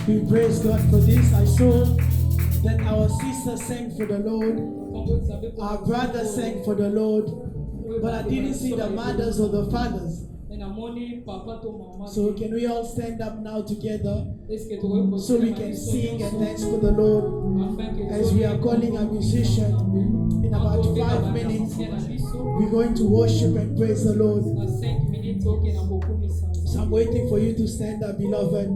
We praise God for this. I saw that our sister sang for the Lord, our brother sang for the Lord, but I didn't see the mothers or the fathers. So can we all stand up now together so we can sing and dance for the Lord as we are calling a musician in about 5 minutes. We're going to worship and praise the Lord. So I'm waiting for you to stand up, beloved.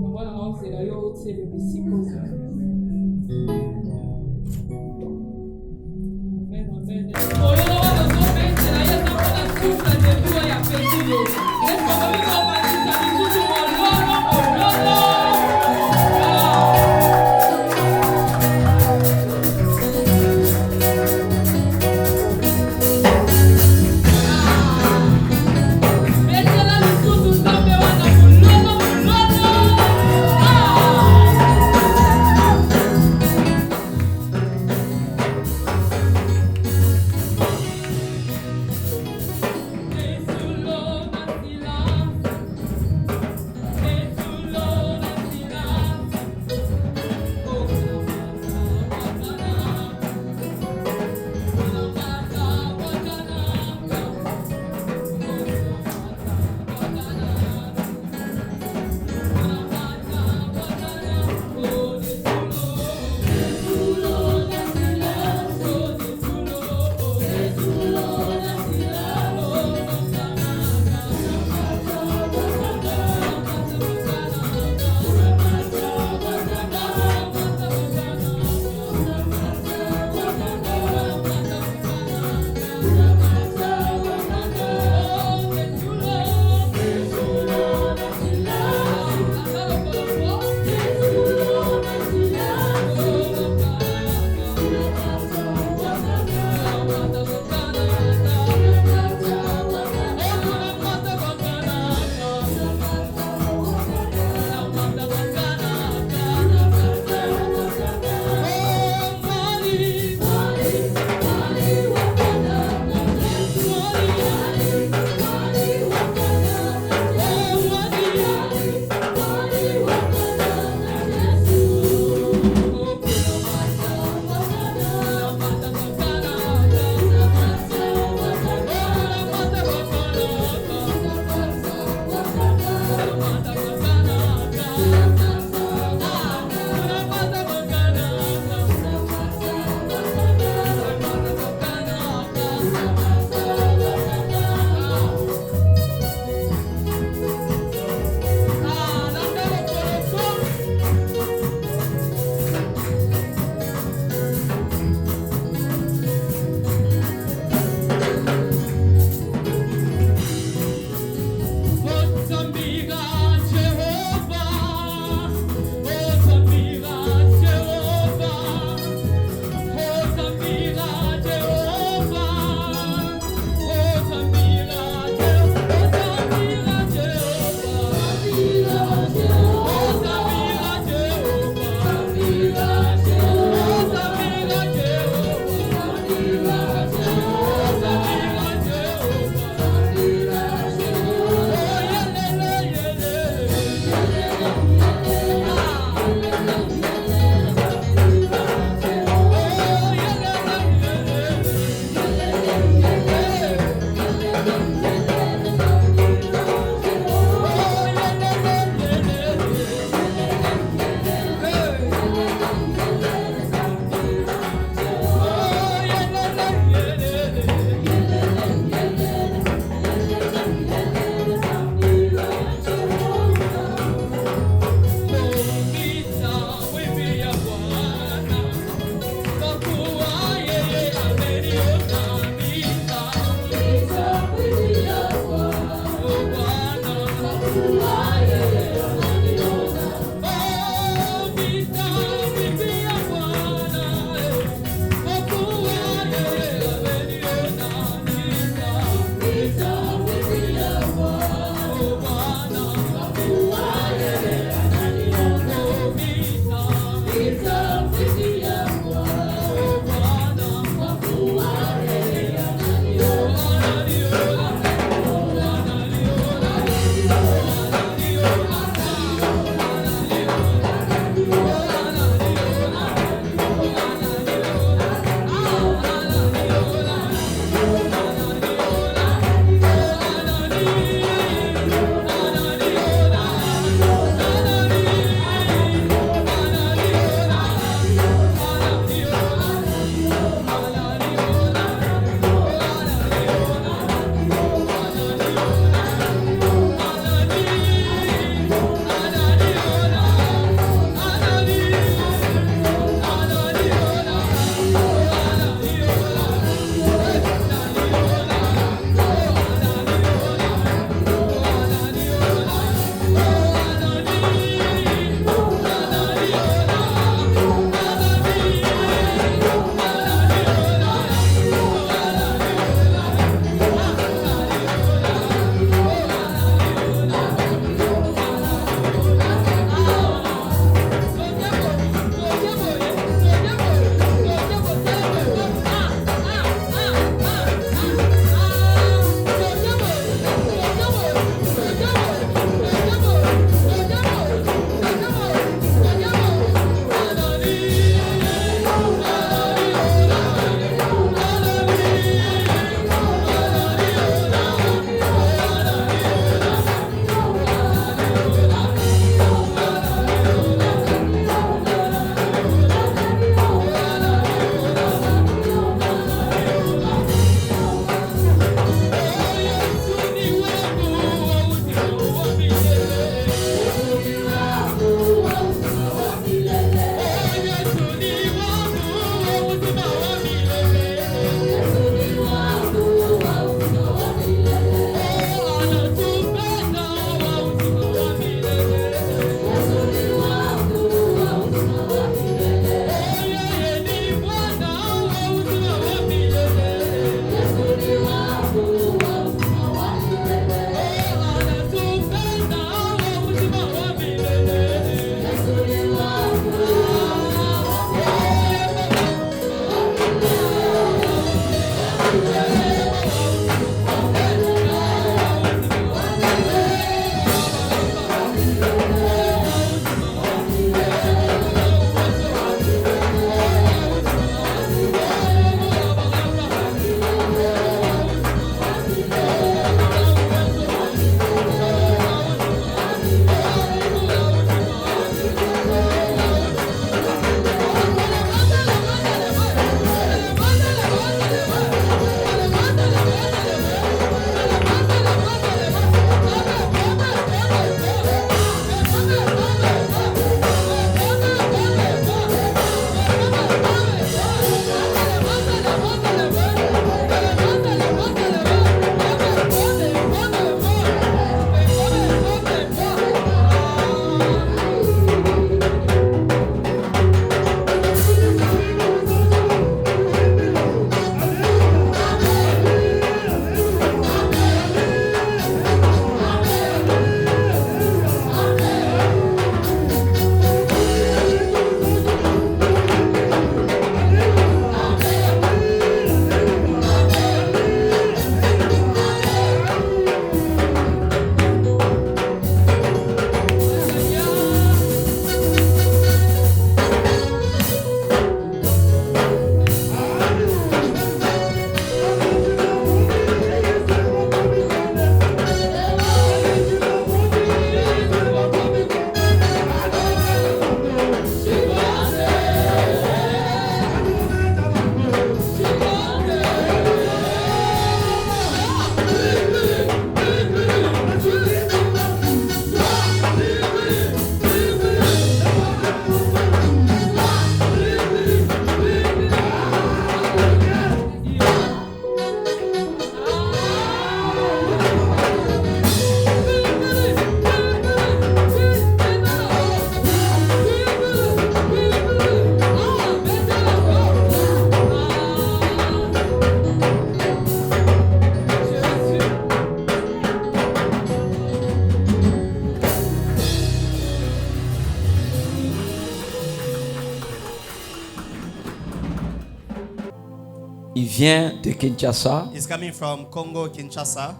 Il vient de Kinshasa. He's coming from Congo, Kinshasa.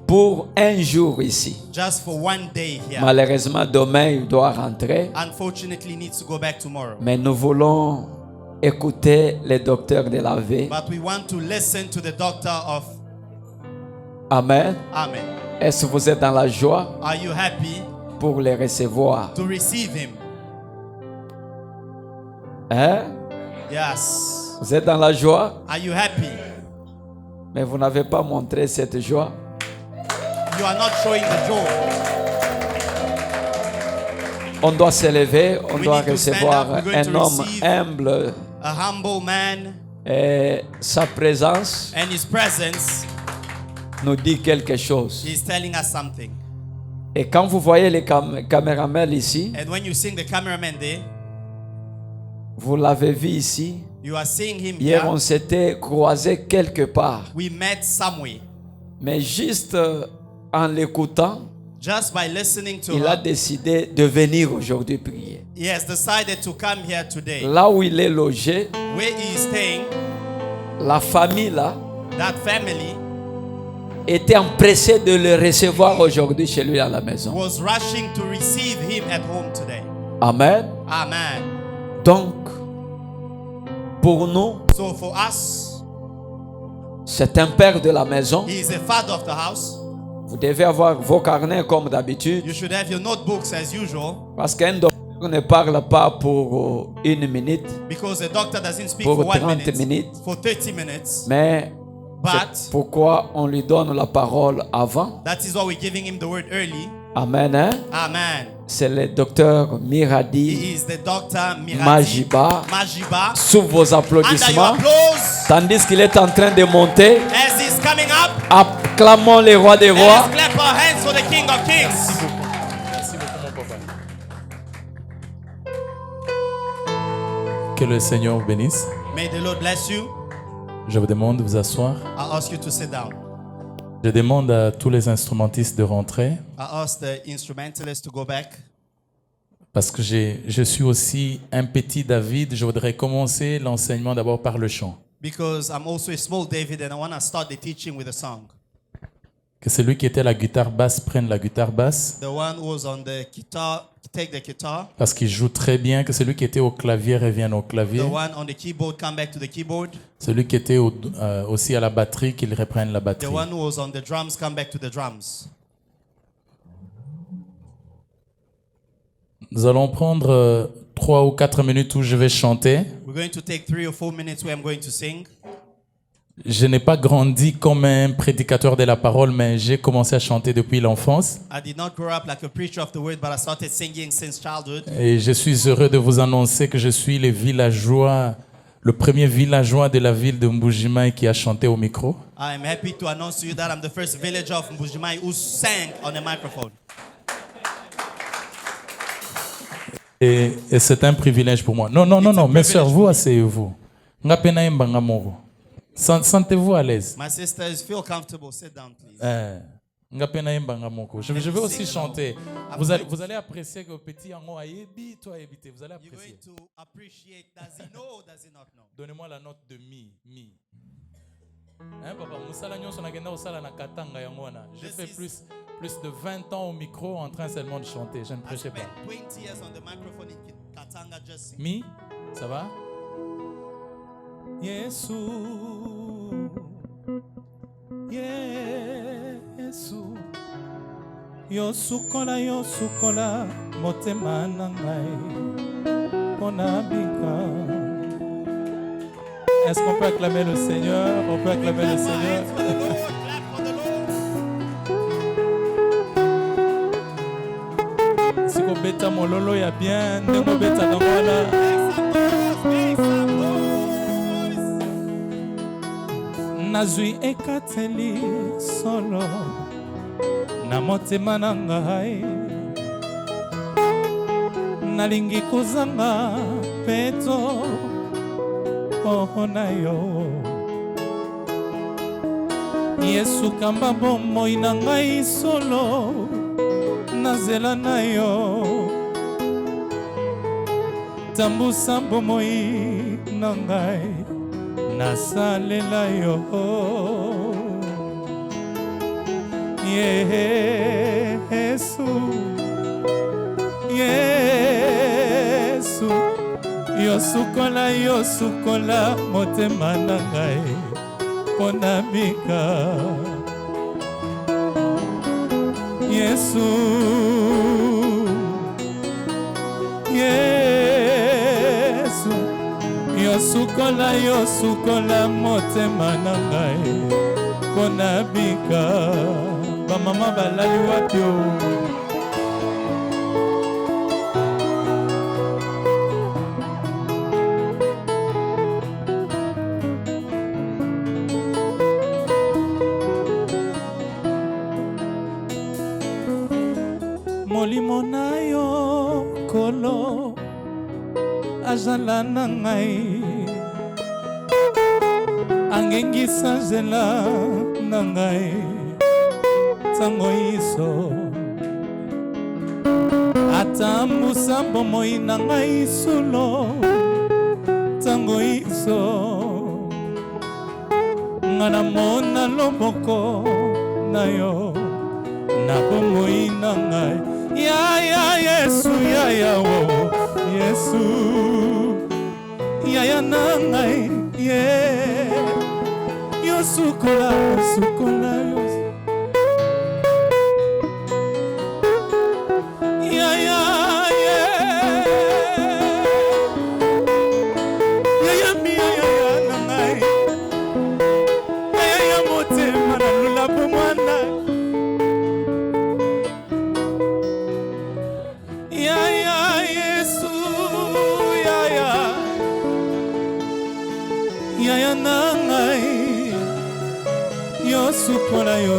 Pour un jour ici. Just for one day here. Malheureusement, demain, il doit rentrer. Unfortunately, he needs to go back tomorrow. Mais nous voulons écouter les docteurs de la vie. But we want to listen to the doctor of. Amen. Amen. Est-ce que vous êtes dans la joie Are you happy pour les recevoir? to receive him? Hein? Yes. Vous êtes dans la joie? Are you happy? Mais vous n'avez pas montré cette joie. You are not showing the joy. On doit s'élever, on We doit need to stand recevoir up. We're going un to homme receive humble. A humble man, Et sa présence and his presence nous dit quelque chose. is telling us something. Et quand vous voyez les caméramans ici, And when you see the cameraman there, vous l'avez vu ici. you are seeing him Hier, here. on s'était croisés quelque part. We met somewhere. Mais juste en l'écoutant, Just by listening to il a her, décidé de venir aujourd'hui prier. he has decided to come here today. Là où il est logé, Where he is staying, la famille là that family était empressée de le recevoir aujourd'hui chez lui à la maison. was rushing to receive him at home today. Amen. Amen. Donc, pour nous, So for us, c'est un père de la maison. he is the father of the house. Vous devez avoir vos carnets comme d'habitude. You should have your notebooks as usual, Parce qu'un docteur ne parle pas pour une minute, because the doctor doesn't speak pour for 1 30 minute, minutes. for 30 minutes. Mais But c'est pourquoi on lui donne la parole avant. that is why we're giving him the word early. Amen. Hein? Amen. C'est le docteur Miradi He is the doctor Miradi Majiba. Majiba. Sous vos Under your applaudissements. applause, Tandis qu'il est en train de monter, as he's coming up, acclamons les rois des rois. let's clap our hands for the King of Kings. Merci beaucoup, mon papa. Que le Seigneur vous bénisse. May the Lord bless you. Je vous demande de vous asseoir. I ask you to sit down. Je demande à tous les instrumentistes de rentrer I ask the instrumentalists to go back, parce que je suis aussi un petit David. Je voudrais commencer l'enseignement d'abord par le chant. because I'm also a small David and I want to start the teaching with a song. Que celui qui était à la guitare basse prenne la guitare basse The one who was on the guitar, take the guitar. parce qu'il joue très bien. Que celui qui était au clavier revienne au clavier. The one on the keyboard, come back to the keyboard. Celui qui était aussi à la batterie, qu'il reprenne la The batterie. one who was on the drums, come back to the drums. Nous allons prendre 3 ou 4 minutes où je vais chanter. We're going to take 3 or 4 minutes where I'm going to sing. Je n'ai pas grandi comme un prédicateur de la parole, mais j'ai commencé à chanter depuis l'enfance. I did not grow up like a preacher of the word, but I started singing since childhood. Et je suis heureux de vous annoncer que je suis le premier villageois de la ville de Mbujimai qui a chanté au micro. I am happy to announce to you that I'm the first villager of Mbujimai who sang on a microphone. Et c'est un privilège pour moi. Non, mes soeurs, vous asseyez-vous. Ngapena imbanga moro. Sentez-vous à l'aise. My sisters, feel comfortable. Sit down, please. Ngapena imbanga moko. Je vais aussi chanter. Vous allez apprécier que petit yango ayebi, toi ayebite. Vous allez You're apprécier. going to appreciate, does he know or does he not know? Donnez-moi la note de mi. Hein, papa, musala nyonso nakenda osala na katanga yango wana. J'ai fait plus de 20 ans au micro en train seulement de chanter. Je ne I prêchais pas. spent 20 years on the microphone in Katanga just singing. Mi, ça va? Yesu, yosukola, motema na ngai, pona bika. Est-ce qu'on peut acclamer le Seigneur? On peut acclamer le Seigneur. For the Lord, clap for the Lord. Si ko beta mololo ya bien, ndengo beta ngwana. Make some noise. Nazwi ekateli solo na motema na ngai, nalingi kozanga peto na yo. Yesu kamba bomoi na ngai solo nazela na yo, tambusa bomoi na ngai nasalela yo Yesu Yesu yo sukola motema na ngai pona bika Yesu Yesu yo sukola motema na ngai pona bika ba mama balali wapi o molimo na yo kolo azala na ngai angengisa nzela na ngai ntango iso atambusa bomoi na ngai sulo ntango iso nga namona loboko na yo na bomoi na ngai ya Yesu ya wo Yesu ya na ngai yo sukola yo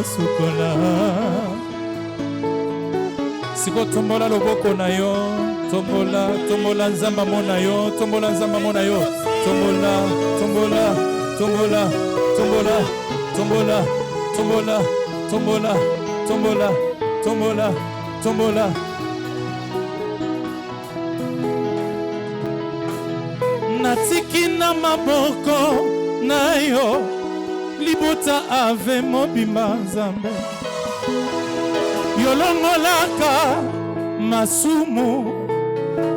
yo sukola siko tombola loboko na yo tombola nzamba mona yo tombola nzamba mona yo tombola natiki na maboko na yo libota ave mobimba nzambe yolongolaka masumu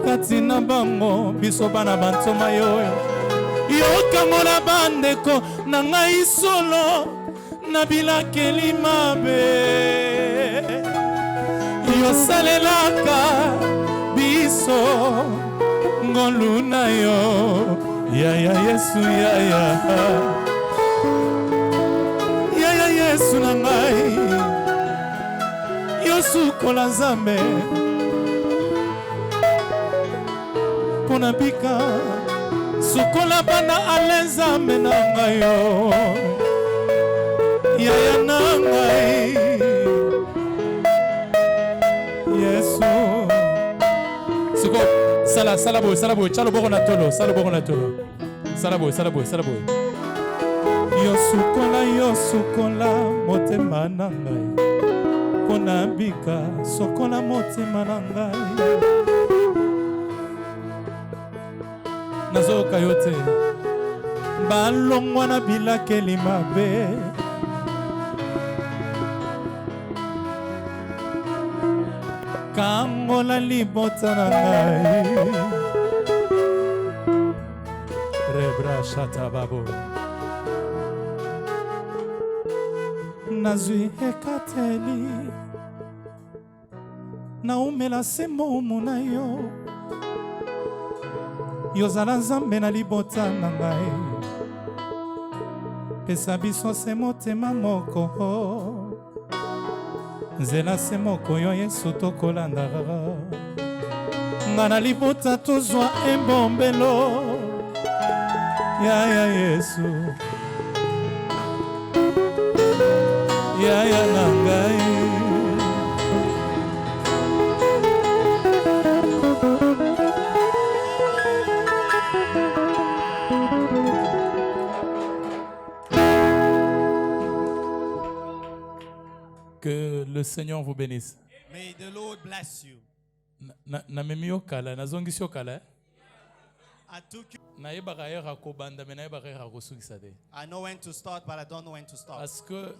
kati na bango biso bana bantoma yoyo yokangola bandeko na ngai solo na bilakeli mabe yosalelaka biso ngolu na yo ya Yesu ya Yesu na ngai yo sukola nzambe pona bika sukola bana ale nzambe na ngai yo ya na ngai Yesu suko sala boy chalo boko na tolo sala boy yo sukola motema na ngai pona bika sokola motema na ngai nazoka yo te balongwa na bilakeli mabe kangola libota na ngai rebra shata babo nazwi ekateli naumela semomu na yo yozala nzambe na libota na ngai pesa biso se motema moko nzela se moko yo Yesu tokolanda nga na libota tozwa ebombelo ya Yesu ya na ngai que le Seigneur vous bénisse. May the Lord bless you. Na memi yo kala na zongi yo kala. I took you nayebaka heure akobanda mais nayebaka heure akosukisa te. I know when to start, but I don't know when to stop. Parce que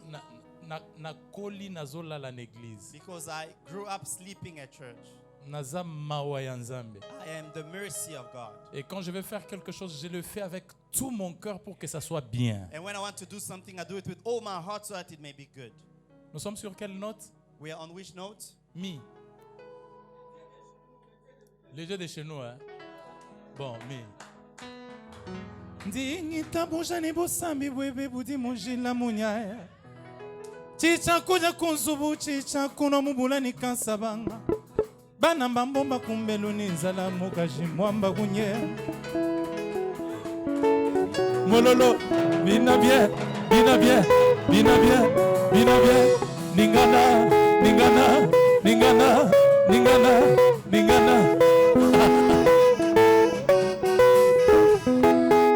nakoli nazolala na église. Because I grew up sleeping at church. Naza mawa ya Nzambe. I am the mercy of God. Et quand je vais faire quelque chose, je le fais avec tout mon cœur pour que ça soit bien. And when I want to do something, I do it with all my heart so that it may be good. Nous sommes sur quelle note? We are on which note? Mi. Les jeux de chez nous, hein? Bon, mi. Ndingita bujani bosambi bwebe budi mujila munyaya. Chicha kuja kunzubu chicha kuno mubulani kansabanga. Bana mbamba kumbeluni nzala mukaji mwamba kunye. Mololo, bina bien, bina bien, bina bien, bina bien. Ningana, ningana, ningana, ningana, ningana.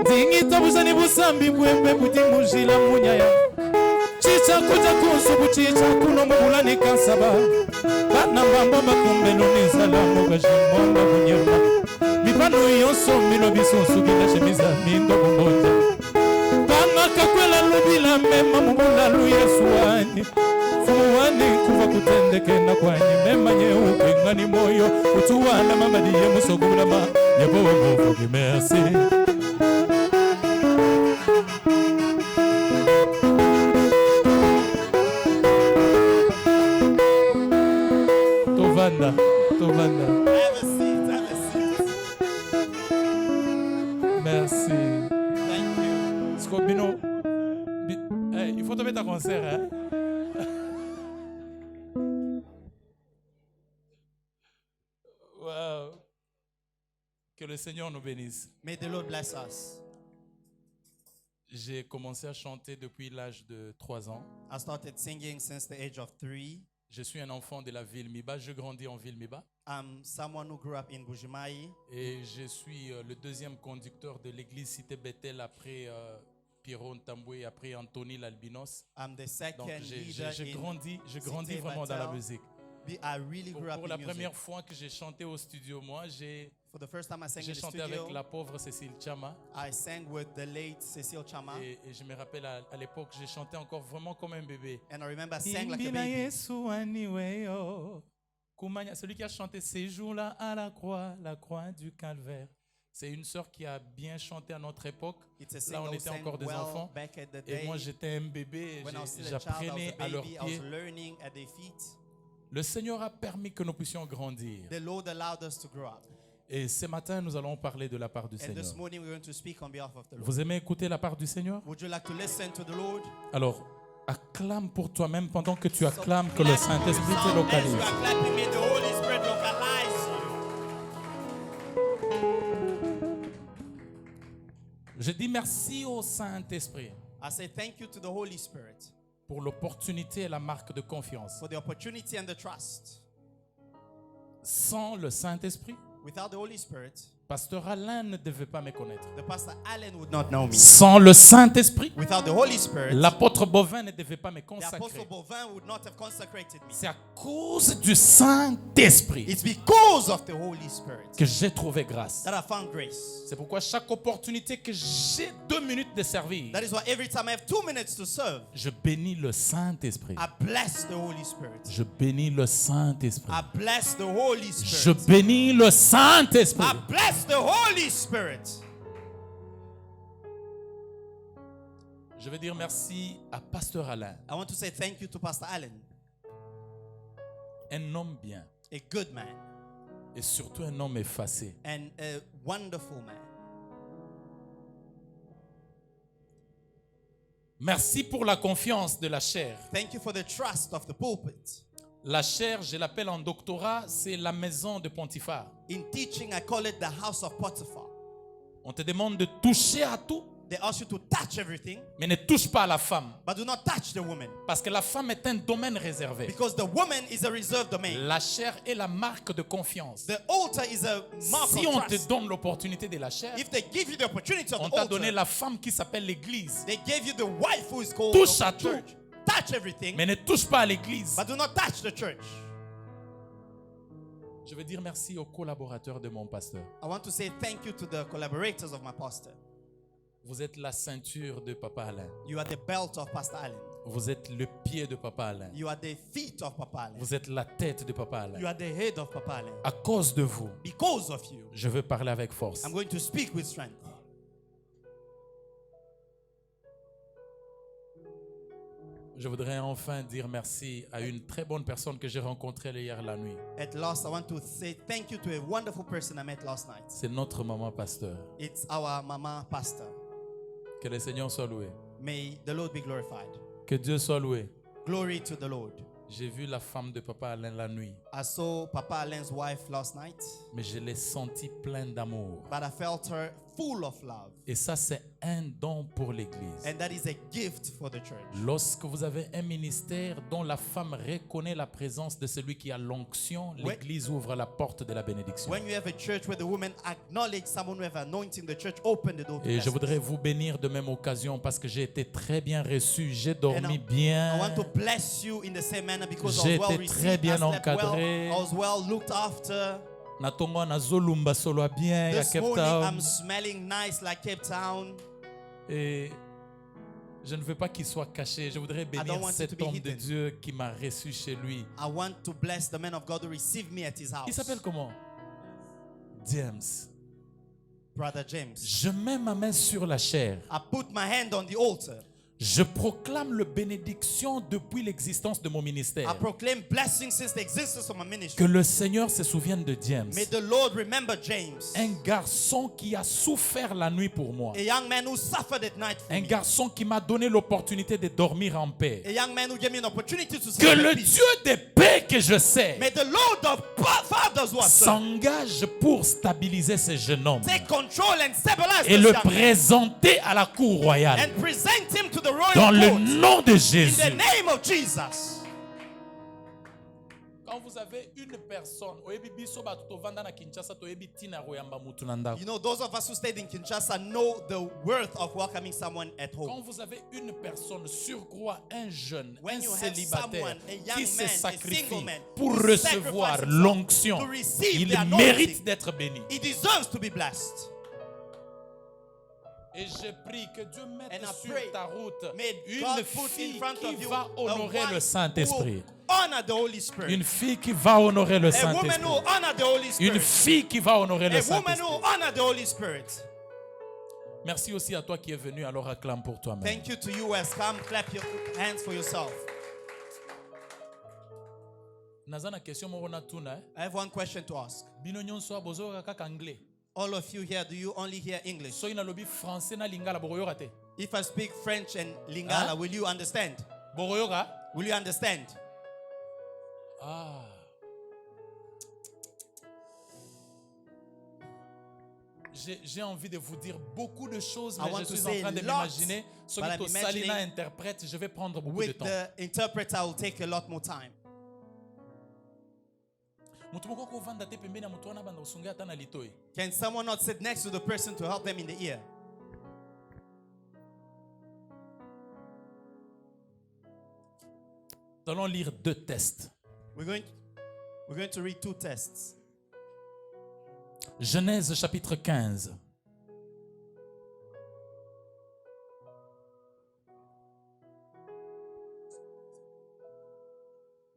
Dingita buzani busambi bwebe budi mujila munyaya. Chicha kuja kunsubu chicha kuno mubulani kansaba. Bana mbamba kumbeluni nzala mukaji mwamba kunyema. Mipano yonso mino bisunsu kila shemiza mindo kumbonja. Banga kakwela lubila mema mubula lu Yesuani. Fumuani kuva kutendeke na kwanyi mema nyeupe ngani moyo. Utuwana mama diye musogula ma yebo wagofu kimersi. Tovanda, Tovanda. Have a seat, have a seat. Merci. Thank you. Scobino. Hey, il faut te mettre à concert, hein? Wow. Que le Seigneur nous bénisse. May the Lord bless us. J'ai commencé à chanter depuis l'âge de 3 ans. I started singing since the age of 3. Je suis un enfant de la ville Miba. Je grandis en ville Miba. I'm someone who grew up in Bujimai. Et je suis le deuxième conducteur de l'église Cité Bethel après Pierrot Ntamboué, après Anthony l'Albinos. I'm the second Donc leader j'ai in grandi Cité vraiment dans la Bethel. musique. I really grew up Pour in la music. première fois que j'ai chanté au studio, moi, j'ai For the first time I sang in the chanté studio, avec la pauvre Cécile Chama. I sang with the late Cecile Chama. Et je me rappelle à l'époque, j'ai chanté encore vraiment comme un bébé. And I remember I sang like a baby. Celui qui a chanté ces jours-là à la croix du calvaire. C'est une sœur qui a bien chanté à notre époque. It's a Là, on singer who était sang encore des well enfants. back at the Et day. moi, j'étais un bébé. When I was still a child, I was J'apprenais a à leurs baby. I pieds. was learning at their feet. Le Seigneur a permis que nous puissions grandir. The Lord allowed us to grow up. Et ce matin, nous allons parler de la part du And Seigneur. this morning we're going to speak on behalf of the Lord. Vous aimez écouter la part du Seigneur? Would you like to listen to the Lord? Alors, acclame pour toi-même pendant que tu acclames que le Saint-Esprit te As localise. you are clapping, may the Holy Spirit localize you. Je dis merci au Saint-Esprit I say thank you to the Holy Spirit pour l'opportunité et la marque de confiance. for the opportunity and the trust. Sans le Saint-Esprit, Without the Holy Spirit, Pasteur Alain ne devait pas me connaître. the Pastor Allen would not know me. Sans le Saint-Esprit, Without the Holy Spirit, l'apôtre Bovin ne devait pas me the Apostle consacrer. Bovin would not have consecrated me. C'est à cause du Saint-Esprit It's because of the Holy Spirit que j'ai trouvé grâce. that I found grace. C'est pourquoi chaque opportunité que j'ai 2 minutes de servir, That is why every time I have 2 minutes to serve, je bénis le Saint-Esprit. I bless the Holy Spirit. Je bénis le Saint-Esprit. I bless the Holy Je Spirit. bénis le Saint-Esprit. I bless the Holy Spirit. Je veux dire merci à Pasteur Alain, I want to say thank you to Pastor Allen, un homme bien a good man et surtout un homme effacé. and a wonderful man. Merci pour la confiance de la chair. Thank you for the trust of the pulpit. La chair, je l'appelle en doctorat, c'est la maison de Pontiphar. In teaching, I call it the house of Potiphar. On te demande de toucher à tout, They ask you to touch everything, mais ne touche pas à la femme. but do not touch the woman, Parce que la femme est un domaine réservé. because the woman is a reserved domain. La chair est la marque de confiance. The altar is a mark Si of on te trust. donne l'opportunité de la chair, If they give you the opportunity of on the t'a altar, donné la femme qui s'appelle l'église. they gave you the wife who is called Touche the à tout. church. Touch everything, Mais ne touche pas à l'église. but do not touch the church. Je veux dire merci aux collaborateurs de mon pasteur. I want to say thank you to the collaborators of my pastor. Vous êtes la ceinture de Papa Alain. You are the belt of Pastor Allen. Vous êtes le pied de Papa Alain. You are the feet of Papa Allen. Vous êtes la tête de Papa Alain. You are the head of Papa Allen. À cause de vous, Because of you, je veux parler avec force. I'm going to speak with strength. Je voudrais enfin dire merci à une très bonne personne que j'ai rencontrée hier la nuit. At last, I want to say thank you to a wonderful person I met last night. C'est notre maman pasteur. It's our mama pastor. Que le Seigneur soit loué. May the Lord be glorified. Que Dieu soit loué. Glory to the Lord. J'ai vu la femme de Papa Alain la nuit, I saw Papa Allen's wife last night, mais je l'ai sentie pleine d'amour. but I felt her full of love. Et ça, c'est un don pour l'Église. And that is a gift for the church. Lorsque vous avez un ministère dont la femme reconnaît la présence de celui qui a l'onction, l'Église ouvre la porte de la bénédiction. When you have a church where the women acknowledge someone who have anointing, the church open the door to Et je blessings. voudrais vous bénir de même occasion parce que j'ai été très bien reçu, j'ai And dormi I bien. want to bless you in the same manner because I J'ai was well été très received, I bien slept well, encadré. I was well looked after. Natongo na zolumba solo bien ya This Cape morning I'm Town. smelling nice like Cape Town. Et je ne veux pas qu'il soit caché. Je voudrais don't bénir want it cet to be homme de hidden. Dieu qui m'a reçu chez lui. I want to bless the man of God who received me at his house. Il s'appelle comment? James. Brother James. Je mets ma main sur la chair. I put my hand on the altar. Je proclame la bénédiction depuis l'existence de mon I ministère. proclaim blessings since the existence of my ministry. Que le Seigneur se souvienne de James. May the Lord remember James, Un garçon qui a souffert la nuit pour moi. a young man who suffered at night for Un me. garçon qui m'a donné l'opportunité de dormir en paix. A young man who gave me an opportunity to Que sleep le in peace. Dieu de paix que je sais May the Lord of fathers who are s'engage pour stabiliser ce jeune homme take control and stabilize et this le young man présenter à la cour royale and present him to the royal dans le court nom de in Jésus. the name of Jesus. Quand vous avez une personne, You know, those of us who stayed in Kinshasa know the worth of welcoming someone at quand home. vous avez une personne, surcroît un jeune, When un you have célibataire someone, a young qui se man, a sacrifie single man, pour who recevoir sacrifices himself l'onction, to receive il the anointing, mérite d'être béni. he deserves to be blessed. Et je prie que Dieu mette And I sur pray, ta route may une God put in fille front qui of you va a honorer wife le who Saint-Esprit. will honor the Holy Spirit. Une fille qui va honorer le A woman Saint-Esprit. who will honor the Holy Une Spirit. fille qui va honorer le A woman who Saint-Esprit. will honor the Holy Spirit. Merci aussi à toi qui es venu, alors acclame pour toi-même. Thank you to you who has come. Clap your hands for yourself. Nazana question moko na tuna. I have one question to ask. Bino nyonso bozoka kaka anglais. All of you here, do you only hear English? So ina lobi français na lingala bokoyoka te. If I speak French and Lingala, Huh? will you understand? Bokoyoka? Will you understand? Ah. J'ai envie de vous dire beaucoup de choses, I mais want je to suis say en train de lots, m'imaginer. Ce but I'm que Salina imagining interprète, je vais prendre beaucoup de With temps. the interpreter, will take a lot more time. Mutu moko kovanda te pembeni ya mutu wana banda kosunga ata na litoi. Can someone not sit next to the person to help them in the ear? Nous allons lire 2 tests. We're going to read 2 tests. Genèse chapitre 15.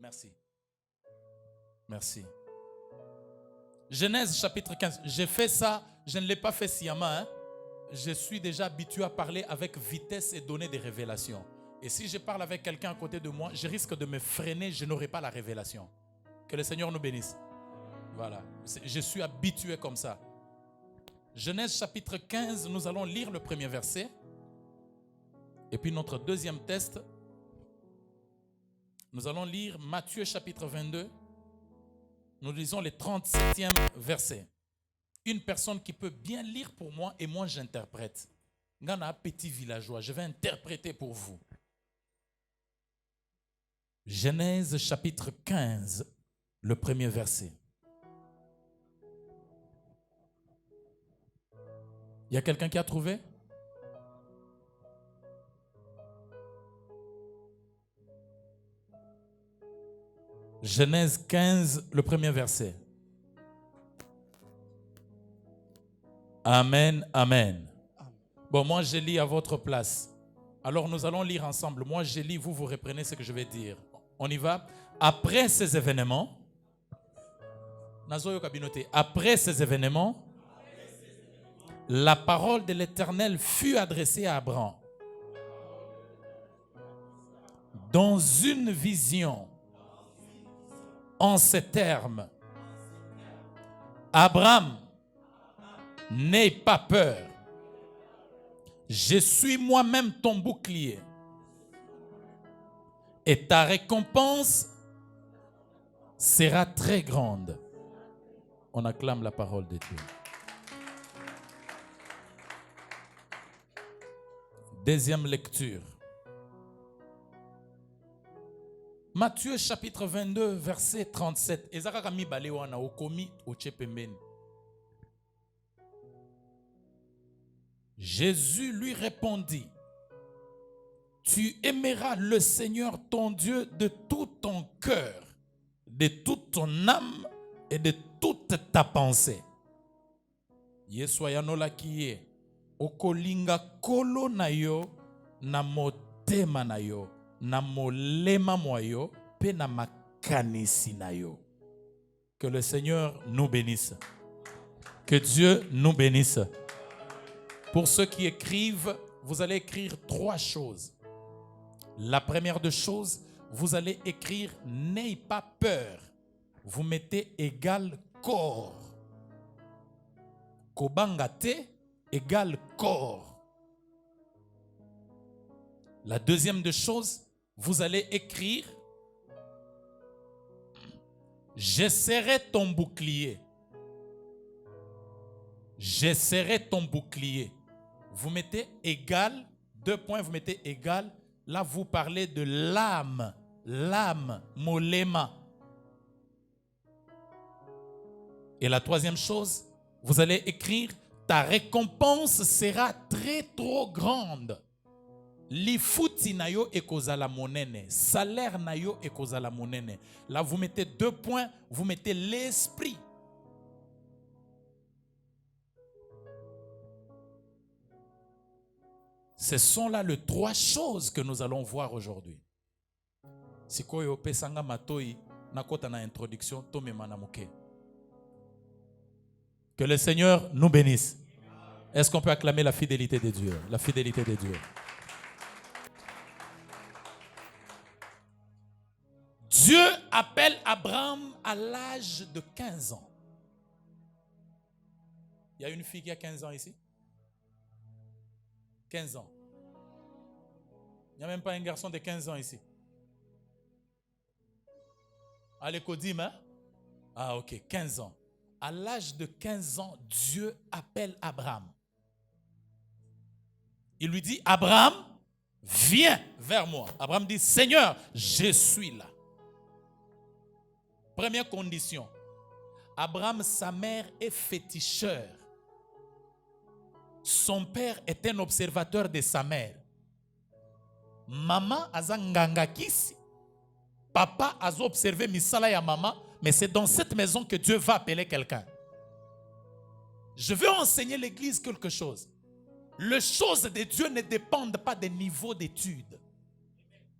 Merci. Merci. Genèse chapitre 15. J'ai fait ça, je ne l'ai pas fait sciemment. Hein. Je suis déjà habitué à parler avec vitesse et donner des révélations. Et si je parle avec quelqu'un à côté de moi, je risque de me freiner, je n'aurai pas la révélation. Que le Seigneur nous bénisse. Voilà. Je suis habitué comme ça. Genèse chapitre 15, nous allons lire le premier verset. Et puis notre deuxième test, nous allons lire Matthieu chapitre 22. Nous lisons le 37e verset. Une personne qui peut bien lire pour moi et moi j'interprète. Gana petit villageois, je vais interpréter pour vous. Genèse chapitre 15, le premier verset. Il y a quelqu'un qui a trouvé? Genèse 15, le premier verset. Amen, amen. Bon, moi je lis à votre place. Alors nous allons lire ensemble. Moi je lis, vous reprenez ce que je vais dire. On y va. Après ces événements, après ces événements, la parole de l'Éternel fut adressée à Abraham. Dans une vision, en ces termes, Abraham, n'aie pas peur. Je suis moi-même ton bouclier. Et ta récompense sera très grande. On acclame la parole de Dieu. Deuxième lecture. Matthieu chapitre 22, verset 37. Jésus lui répondit, tu aimeras le Seigneur ton Dieu de tout ton cœur, de toute ton âme et de toute ta pensée. Yesoyanola kiye, okolinga kolo na yo, na motema na yo, na molema moyo, pe na makanisi na yo. Que le Seigneur nous bénisse. Que Dieu nous bénisse. Pour ceux qui écrivent, vous allez écrire 3 choses. La première des choses, vous allez écrire « N'aie pas peur ». Vous mettez égal corps. Kobangate égale corps. La deuxième des choses, vous allez écrire « Je serai ton bouclier ». Je serai ton bouclier. Vous mettez égal, 2 points, vous mettez égal. Là, vous parlez de l'âme. L'âme, molema. Et la troisième chose, vous allez écrire, ta récompense sera très trop grande. Lifuti na yo ekozala monene. Salaire na yo ekozala monene. Là, vous mettez 2 points, vous mettez l'esprit. Ce sont là les 3 choses que nous allons voir aujourd'hui. Sikoyo pesanga matoi nakota na introduction tomema na moke. Que le Seigneur nous bénisse. Est-ce qu'on peut acclamer la fidélité de Dieu? La fidélité de Dieu. Dieu appelle Abraham à l'âge de 15 ans. Il y a une fille qui a 15 ans ici? 15 ans. Il n'y a même pas un garçon de 15 ans ici. Allez, Kodim, hein? Ah, ok, 15 ans. À l'âge de 15 ans, Dieu appelle Abraham. Il lui dit, Abraham, viens vers moi. Abraham dit, Seigneur, je suis là. Première condition. Abraham, sa mère est féticheur. Son père est un observateur de sa mère. Maman a nganga kisi. Papa a observé misala ya maman, mais c'est dans cette maison que Dieu va appeler quelqu'un. Je veux enseigner l'église quelque chose. Les choses de Dieu ne dépendent pas des niveaux d'études.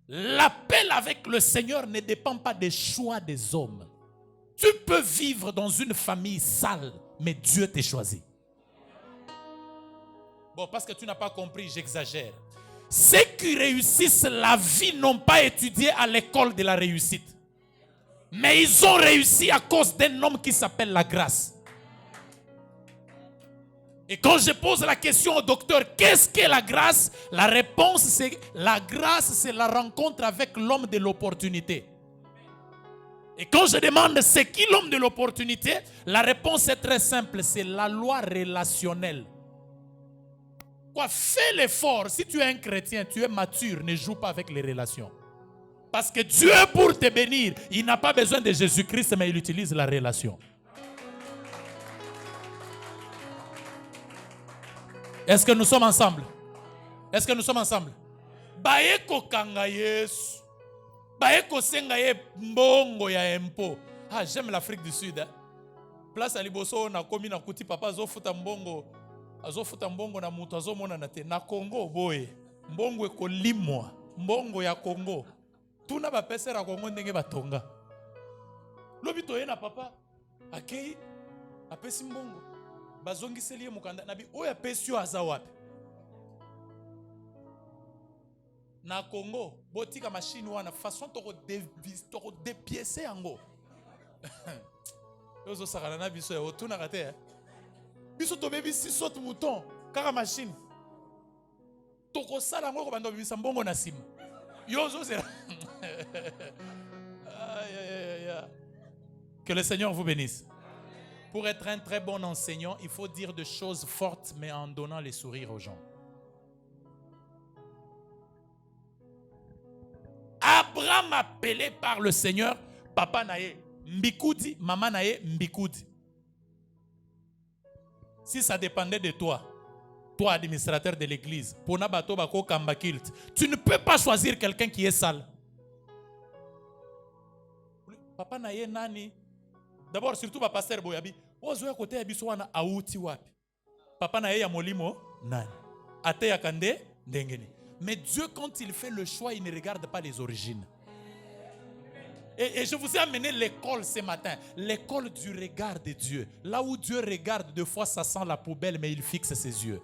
L'appel avec le Seigneur ne dépend pas des choix des hommes. Tu peux vivre dans une famille sale, mais Dieu t'a choisi. Bon, parce que tu n'as pas compris, j'exagère. Ceux qui réussissent la vie n'ont pas étudié à l'école de la réussite. Mais ils ont réussi à cause d'un homme qui s'appelle la grâce. Et quand je pose la question au docteur, qu'est-ce qu'est la grâce? La réponse, c'est la grâce, c'est la rencontre avec l'homme de l'opportunité. Et quand je demande c'est qui l'homme de l'opportunité, la réponse est très simple, c'est la loi relationnelle. Quoi, fais l'effort. Si tu es un chrétien, tu es mature, ne joue pas avec les relations. Parce que Dieu, pour te bénir, il n'a pas besoin de Jésus-Christ, mais il utilise la relation. Est-ce que nous sommes ensemble? Est-ce que nous sommes ensemble? Baeko kanga Yesu. Baeko senga ye mbongo ya empo. Ah, j'aime l'Afrique du Sud. Place à Liboso, on a commis na kuti papa zo futa mbongo. azofuta mbongo na mutu azomona na te na Congo boye mbongo ekolimwa mbongo ya Congo tuna bapesera Congo ndenge batonga lobi toye na papa akei apesi mbongo bazongiseli ye mukanda nabi oya pesi yo aza wapi na Congo botika machine wana façon toko dépiécer yango yozo sakana na biso ya otuna kate biso to bebi 6 saute mouton kaka machine toko sala ngo ko bando bibisa mbongo na sima yozo c'est que le Seigneur vous bénisse. Pour être un très bon enseignant, il faut dire des choses fortes mais en donnant les sourires aux gens. Abraham appelé par le Seigneur, papa nae mbikoudi, maman nae mbikoudi. Si ça dépendait de toi, toi administrateur de l'église, pona bato bako kamba kilt, tu ne peux pas choisir quelqu'un qui est sale. Papa nae nani? D'abord surtout pa pasteur boyabi, ozo ya kote ya biso wana auti wapi? Papa nae ya molimo nani? Ate ya kande ndengeni. Mais Dieu, quand il fait le choix, il ne regarde pas les origines. Et je vous ai amené l'école ce matin. L'école du regard de Dieu. Là où Dieu regarde, deux fois ça sent la poubelle, mais il fixe ses yeux.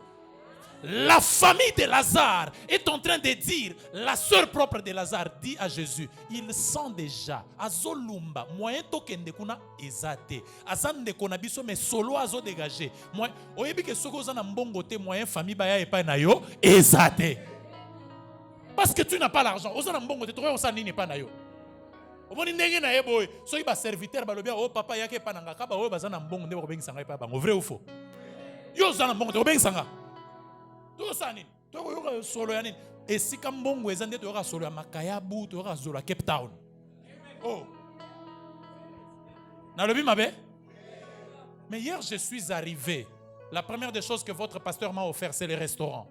La famille de Lazare est en train de dire, la sœur propre de Lazare dit à Jésus, il sent déjà, azolumba, moyen tokende kuna ezate, azande kona biso mais solo azo dégagé. Moyen, oyebi ke soko za na mbongo te moyen famille baya epa na yo ezate. Parce que tu n'as pas l'argent. Ozana mbongo te trouver osa nini pa na yo. Omoni ndenge na yeboy, so iba serviteur balobia oh papa yake pa nanga kaba oyo bazana mbongo ndeko ko bengisanga pa bango vrai ou faux. Yo zana mbongo te ko bengisanga. To sani, to ko yoka solo ya nini? Esika mbongo ezande to yoka solo ya Makayabu, to yoka solo ya Cape Town. Oh. Na lobi mabe? Mais hier je suis arrivé. La première des choses que votre pasteur m'a offert c'est le restaurant.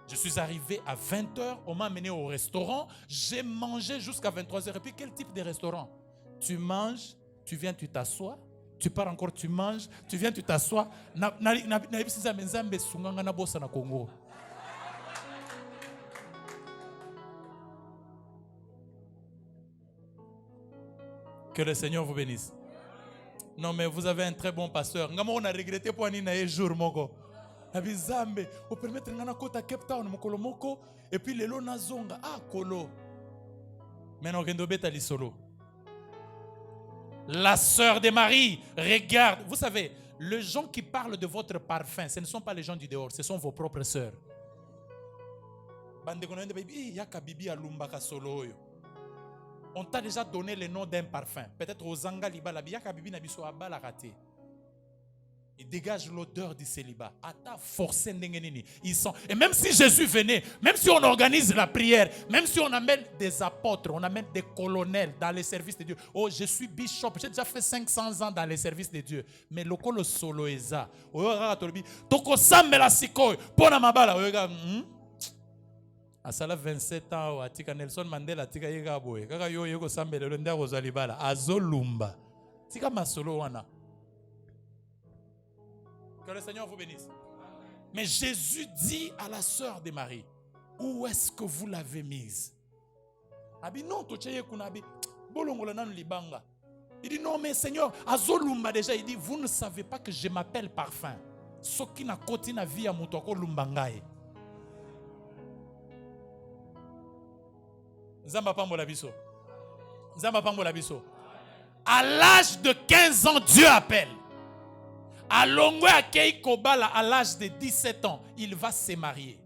Je suis arrivé à 20h, on m'a amené au restaurant, j'ai mangé jusqu'à 23h. Et puis quel type de restaurant? Tu manges, tu viens, tu t'assois, tu pars encore, tu manges, tu viens, tu t'assois. Que le Seigneur vous bénisse. Non mais vous avez un très bon pasteur. On a regretté pour un jour, Mogo. Abizambe, au permettre ngana kota Cape Town mokolo moko et puis lelo nazonga ah kolo. Maintenant kendo beta li solo. La sœur de Marie, regarde, vous savez, les gens qui parlent de votre parfum, ce ne sont pas les gens du dehors, ce sont vos propres sœurs. Bande kono ende baby, yaka bibi alumba ka solo yo. On t'a déjà donné le nom d'un parfum. Peut-être aux Zanga liba la yaka bibi na biso abala raté. Il dégage l'odeur du célibat. Ata forcé ndengenini. Ils sont. Et même si Jésus venait, même si on organise la prière, même si on amène des apôtres, on amène des colonels dans les services de Dieu. Oh, je suis bishop, j'ai déjà fait 500 ans dans les services de Dieu. Mais le colo solo eza. Oyoga tolobi. Toko samela sikoy. Pona mabala. Oyoga. Asala 27 ans. Atika Nelson Mandela. Atika yega boy. Kaka yo yego sambele. Lenda rozalibala. Azolumba. Tika masolo wana. Que le Seigneur vous bénisse. Mais Jésus dit à la sœur de Marie, où est-ce que vous l'avez mise? Abi non, il dit non mais Seigneur, azolumba déjà, il dit vous ne savez pas que je m'appelle parfum. Soki na koti na vie ya muto ko lumbangaye. Nzamba pambola biso. Nzamba pambola biso. À l'âge de 15 ans, Dieu appelle. À Longwe Akei Kobala, à l'âge de 17 ans, il va se marier.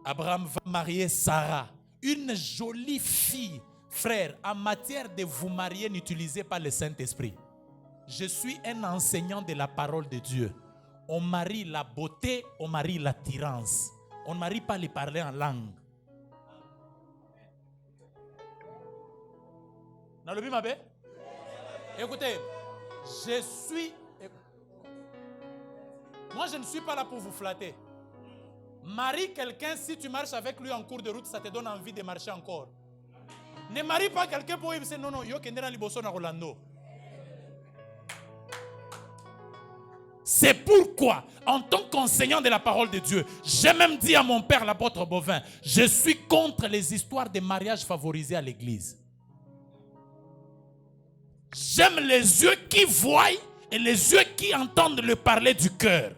Abraham va marier Sarah, une jolie fille. Frère, en matière de vous marier, n'utilisez pas le Saint-Esprit. Je suis un enseignant de la parole de Dieu. On marie la beauté, on marie l'attirance. On ne marie pas les parler en langue. Nalobi mabe? Écoutez, moi je ne suis pas là pour vous flatter. Marie quelqu'un, si tu marches avec lui en cours de route, ça te donne envie de marcher encore. Ne marie pas quelqu'un pour dire non, yo kendera liboso na Rolando. C'est pourquoi, en tant qu'enseignant de la parole de Dieu, j'ai même dit à mon père, l'apôtre Bovin, je suis contre les histoires de mariage favorisés à l'église. J'aime les yeux qui voient et les yeux qui entendent le parler du cœur.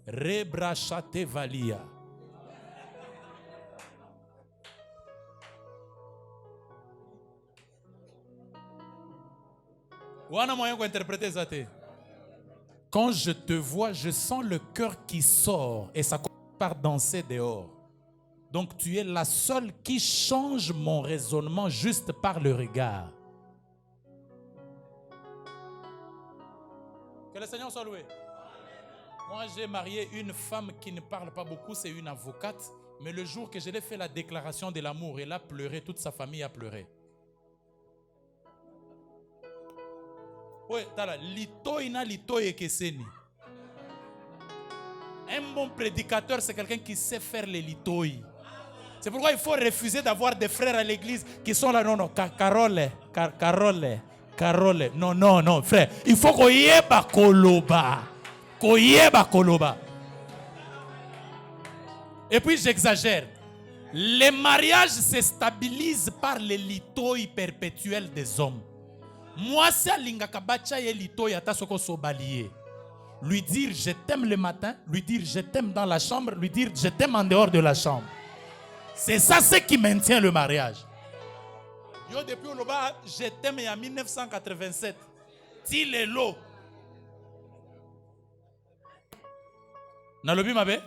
Rebrachate valia. Quand je te vois, je sens le cœur qui sort et ça commence par danser dehors. Donc tu es la seule qui change mon raisonnement juste par le regard. Que le Seigneur soit loué. Moi, j'ai marié une femme qui ne parle pas beaucoup, c'est une avocate. Mais le jour que je l'ai fait la déclaration de l'amour, elle a pleuré, toute sa famille a pleuré. Oui, un bon prédicateur, c'est quelqu'un qui sait faire les litoi. C'est pourquoi il faut refuser d'avoir des frères à l'église qui sont là. Non, Carole. Non, frère. Il faut qu'on yeba koloba. Et puis j'exagère. Les mariages se stabilisent par les litoi perpétuels des hommes. Moi, c'est l'ingakabacha et litoi atasoko sobalié. Lui dire je t'aime le matin, lui dire je t'aime dans la chambre, lui dire je t'aime en dehors de la chambre. C'est ça ce qui maintient le mariage. Yo depuis Oloba, je t'aime en 1987. Tilelo. Nalobi mabe?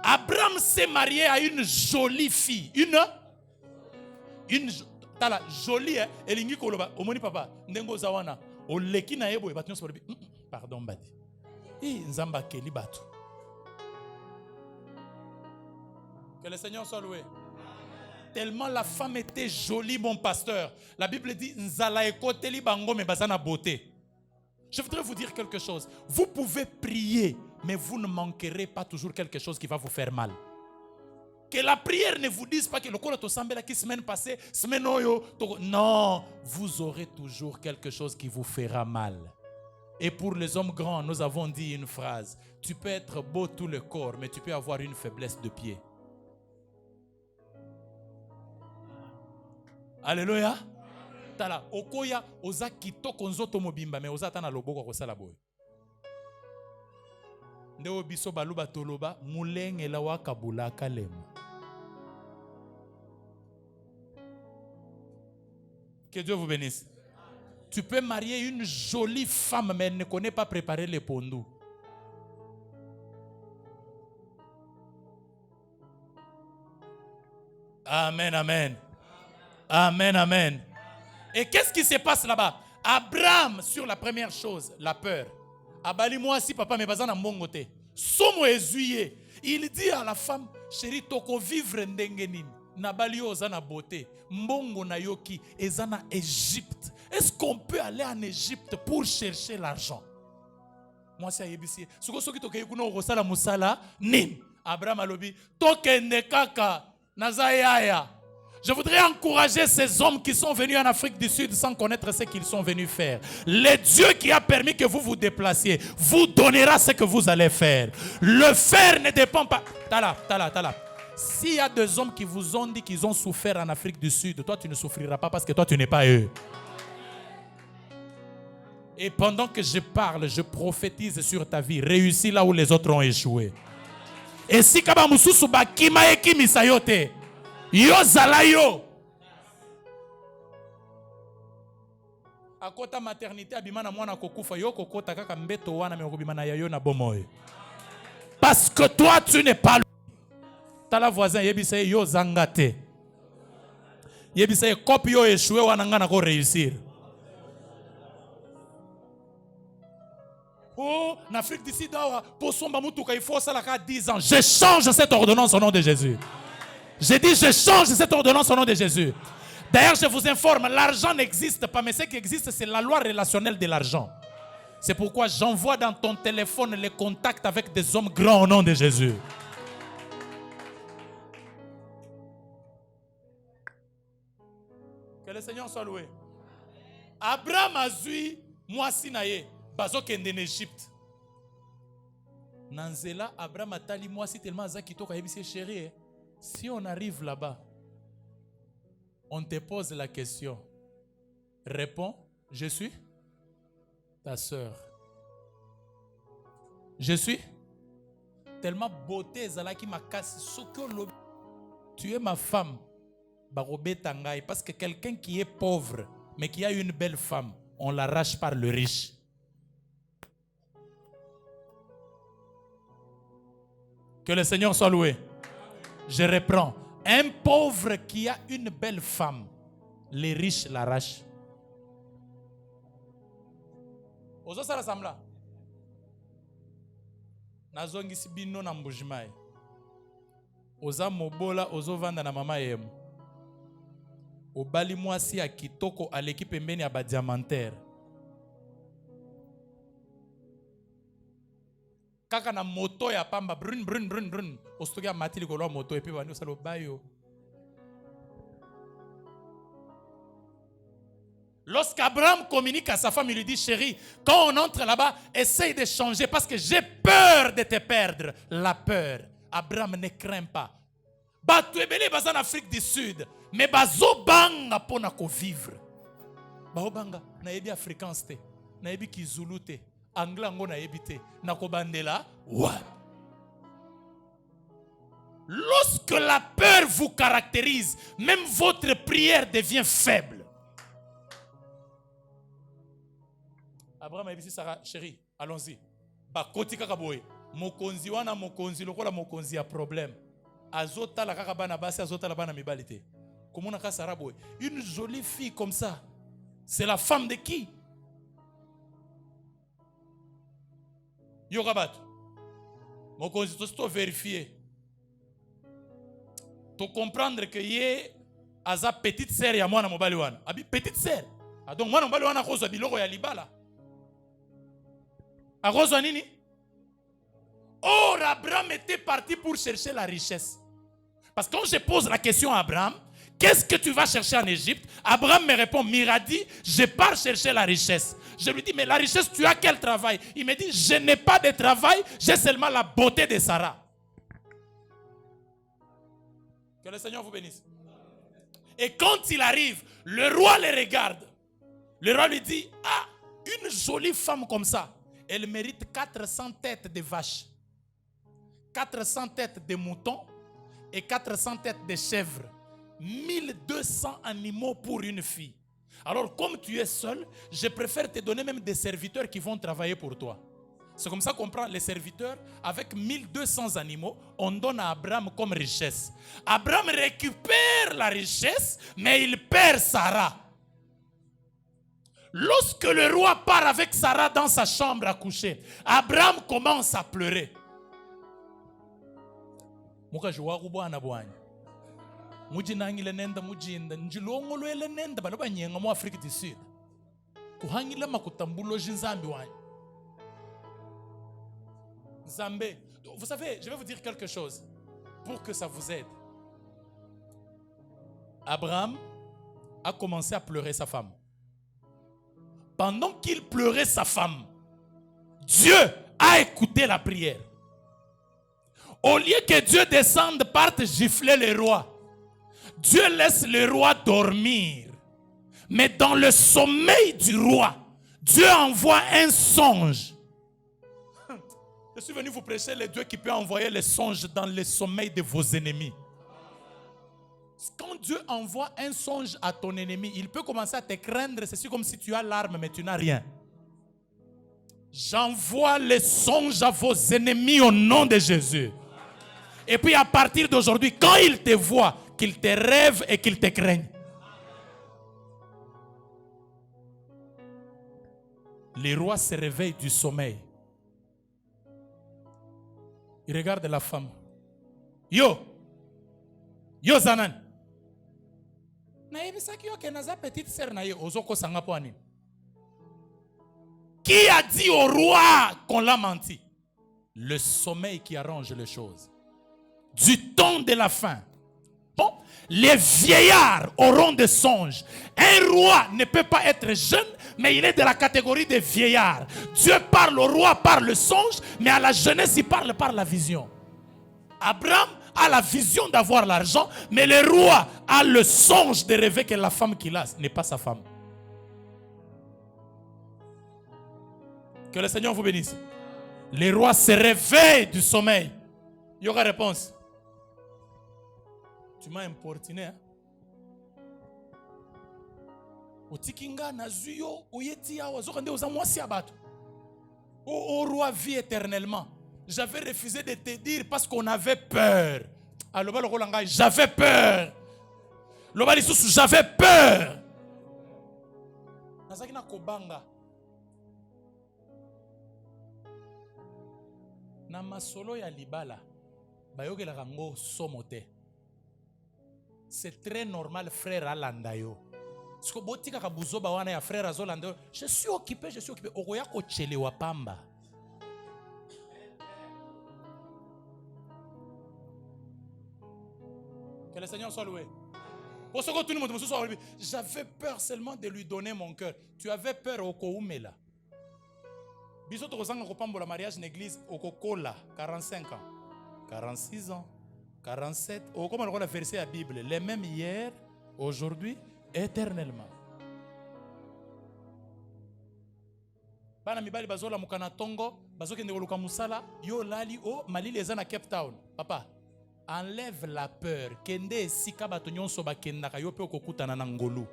Abraham s'est marié à une jolie fille. Une tala jolie hein. Elingi koloba. Omoni papa. Ndengo zawana. Oleki na yebo ebatnyo sobi. Pardon badi. Nzamba keli batu. Que le Seigneur soit loué. Tellement la femme était jolie, mon pasteur. La Bible dit Nzala ekoteli bango me bazana beauté. Je voudrais vous dire quelque chose. Vous pouvez prier, mais vous ne manquerez pas toujours quelque chose qui va vous faire mal. Que la prière ne vous dise pas que le col sambela qui semaine passée, semaine oyo. Non, vous aurez toujours quelque chose qui vous fera mal. Et pour les hommes grands, nous avons dit une phrase. Tu peux être beau tout le corps, mais tu peux avoir une faiblesse de pied. Alléluia. Tala okoya oza kitoko nzoto mobimba mais oza tana loboko ko sala boy. Ndeo biso baluba toloba mulenge la wakabula kalemu. Que Dieu vous bénisse. Tu peux marier une jolie femme mais elle ne connaît pas préparer les pondous. Amen, amen. Amen, amen. Et qu'est-ce qui se passe là-bas? Abraham, sur la première chose, la peur. Abali moi si papa me bazana mbongote. Somo ezuye. Il dit à la femme, chérie, toko vivre ndengenin. Nabali ozana beauté. Mbongo na yoki ezana Égypte. Est-ce qu'on peut aller en Égypte pour chercher l'argent? Moi c'est ayebisi. Soko soki toke kuno rosala musala nin. Abraham alobi, toke nekaka nazayaya. Je voudrais encourager ces hommes qui sont venus en Afrique du Sud sans connaître ce qu'ils sont venus faire. Le Dieu qui a permis que vous vous déplaciez vous donnera ce que vous allez faire. Le faire ne dépend pas. Tala. S'il y a des hommes qui vous ont dit qu'ils ont souffert en Afrique du Sud, toi tu ne souffriras pas parce que toi tu n'es pas eux. Et pendant que je parle, je prophétise sur ta vie. Réussis là où les autres ont échoué. Et si kaba mususu ba kima ekimi sayote. Yo zalayo. Akota maternité abimana mwana kokufa yo kokota kaka mbeto wana me okobimana yayo na bomoy. Parce que toi tu n'es pas tala voisin yebisa yo zangate. Yebisa copie yo échoué wana ngana ko réussir. Oh, en Afrique du Sud pour somba mutuka il faut ça la 10 ans. Je change cette ordonnance au nom de Jésus. J'ai dit, je change cette ordonnance au nom de Jésus. D'ailleurs, je vous informe, l'argent n'existe pas, mais ce qui existe, c'est la loi relationnelle de l'argent. C'est pourquoi j'envoie dans ton téléphone les contacts avec des hommes grands au nom de Jésus. Que le Seigneur soit loué. Abraham a vu, moi sinaye, bazo kende en Égypte. Nanzela Abraham atali moi si tellement za kitoko yebisi chérie. Si on arrive là-bas, on te pose la question. Réponds, je suis ta sœur. Je suis tellement beauté zalaki makasi sokolo. Tu es ma femme. Parce que quelqu'un qui est pauvre mais qui a une belle femme, on l'arrache par le riche. Que le Seigneur soit loué. Je reprends. Un pauvre qui a une belle femme, les riches l'arrachent. Ozo sala samla. Nazongi sibino na mbujimai. Oza mobola ozo vanda na mama yemu. Obali mwasi ya kitoko aleki pembeni ya ba diamantaire. Kaka na moto ya pamba brun brun brun brun. Ostoki amati likolo moto et puis bani osalo bayo. Lorsqu'Abraham communique à sa femme, il lui dit, chérie, quand on entre là-bas, essaye de changer parce que j'ai peur de te perdre. La peur. Abraham ne craint pas. Batu ebele baza en Afrique du Sud, mais bazo banga pona ko vivre. Bao banga na yebi afrikaans te, na yebi kizulu te, anglais ngo na yebi te, na ko bandela wa. Lorsque la peur vous caractérise, même votre prière devient faible. Abraham a dit Sarah, chérie, allons-y. Ba kotika kaboy, mokonzi wana mokonzi lokola mokonzi a problème. Azota la kaka bana basi, azota la bana mibalite. Comment on a Sarah boy? Une jolie fille comme ça, c'est la femme de qui? Yogabat. Mokonzi to vérifier. To comprendre que yé aza petite sœur ya mwana mobali wana. Abi petite sœur. Donc mwana mobali wana kozo biloko ya libala. A kozo nini? Or Abraham était parti pour chercher la richesse. Parce que quand je pose la question à Abraham, qu'est-ce que tu vas chercher en Égypte? Abraham me répond, Miradi, je pars chercher la richesse. Je lui dis, mais la richesse, tu as quel travail? Il me dit, je n'ai pas de travail, j'ai seulement la beauté de Sarah. Que le Seigneur vous bénisse. Et quand il arrive, le roi le regarde. Le roi lui dit, ah, une jolie femme comme ça, elle mérite 400 têtes de vaches, 400 têtes de moutons et 400 têtes de chèvres. 1200 animaux pour une fille. Alors comme tu es seul, je préfère te donner même des serviteurs qui vont travailler pour toi. C'est comme ça qu'on prend les serviteurs avec 1200 animaux, on donne à Abraham comme richesse. Abraham récupère la richesse, mais il perd Sarah. Lorsque le roi part avec Sarah dans sa chambre à coucher, Abraham commence à pleurer. Muka joa kubwana bwanya. Muji nangile nenda mujinda njilongolo ele nenda bana banyenga mu Afrique du Sud. Kuhangile makutambulo jinzambi wanya. Zambé. Vous savez, je vais vous dire quelque chose pour que ça vous aide. Abraham a commencé à pleurer sa femme. Pendant qu'il pleurait sa femme, Dieu a écouté la prière. Au lieu que Dieu descende, parte gifler le roi, Dieu laisse le roi dormir. Mais dans le sommeil du roi, Dieu envoie un songe. Je suis venu vous prêcher le Dieu qui peut envoyer les songes dans le sommeil de vos ennemis. Quand Dieu envoie un songe à ton ennemi, il peut commencer à te craindre. C'est comme si tu as l'arme, mais tu n'as rien. J'envoie les songes à vos ennemis au nom de Jésus. Et puis à partir d'aujourd'hui, quand ils te voient, qu'ils te rêvent et qu'ils te craignent. Les rois se réveillent du sommeil. Il regarde la femme. Yo Zanan. Qui a dit au roi qu'on l'a menti? Le sommeil qui arrange les choses. Du temps de la faim Bon, les vieillards auront des songes. Un roi ne peut pas être jeune, mais il est de la catégorie des vieillards. Dieu parle au roi par le songe, mais à la jeunesse, il parle par la vision. Abraham a la vision d'avoir l'argent, mais le roi a le songe de rêver que la femme qu'il a n'est pas sa femme. Que le Seigneur vous bénisse. Les rois se réveillent du sommeil. Il y aura réponse. Tu m'as importuné. Hein? Otikinga nazuyo oyetia wazokande ozamwasi abato. O roi vit éternellement. J'avais refusé de te dire parce qu'on avait peur. Alors j'avais peur. J'avais peur. Nazaki na kobanga. Na masolo ya libala. Bayogela rango somote. C'est très normal frère alandayo. Je suis occupé, je suis occupé. Ogoya ko chele wa pamba. Que le Seigneur soit loué. J'avais peur seulement de lui donner mon cœur. Tu avais peur au koumela. Biso to kozanga kopambola mariage en église au kokola 45 ans, 46 ans, 47. Oh, comment on a versé la Bible, les mêmes hier, aujourd'hui, éternellement. Bana mibali bazola mukana tongo, bazoke ndekoluka musala, yo lali o malili eza na Cape Town. Papa, enlève la peur. Kende esika bato nyonso bakendaka yo pe okokutana na ngolu.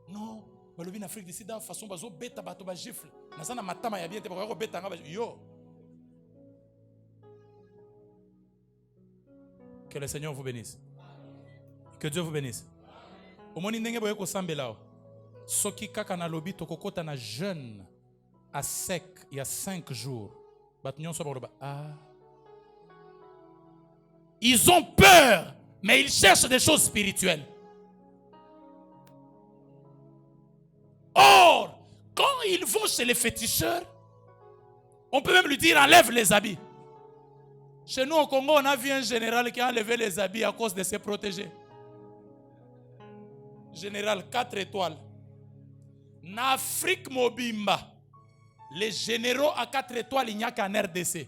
Non, balobi en Afrique du Sud de façon bazo beta bato ba gifle. Nazana matama ya bien te bako beta nga yo. Que le Seigneur vous bénisse. Que Dieu vous bénisse. Au moni ndenge boye ko sambela. Soki kaka na lobi to kokota na jeune à sec il y a 5 jours. Ils ont peur, mais ils cherchent des choses spirituelles. Or, quand ils vont chez les féticheurs, on peut même lui dire enlève les habits. Chez nous au Congo, on a vu un général qui a enlevé les habits à cause de se protéger. Général 4 étoiles. En Afrique Mobimba, les généraux à 4 étoiles, il n'y a qu'en RDC.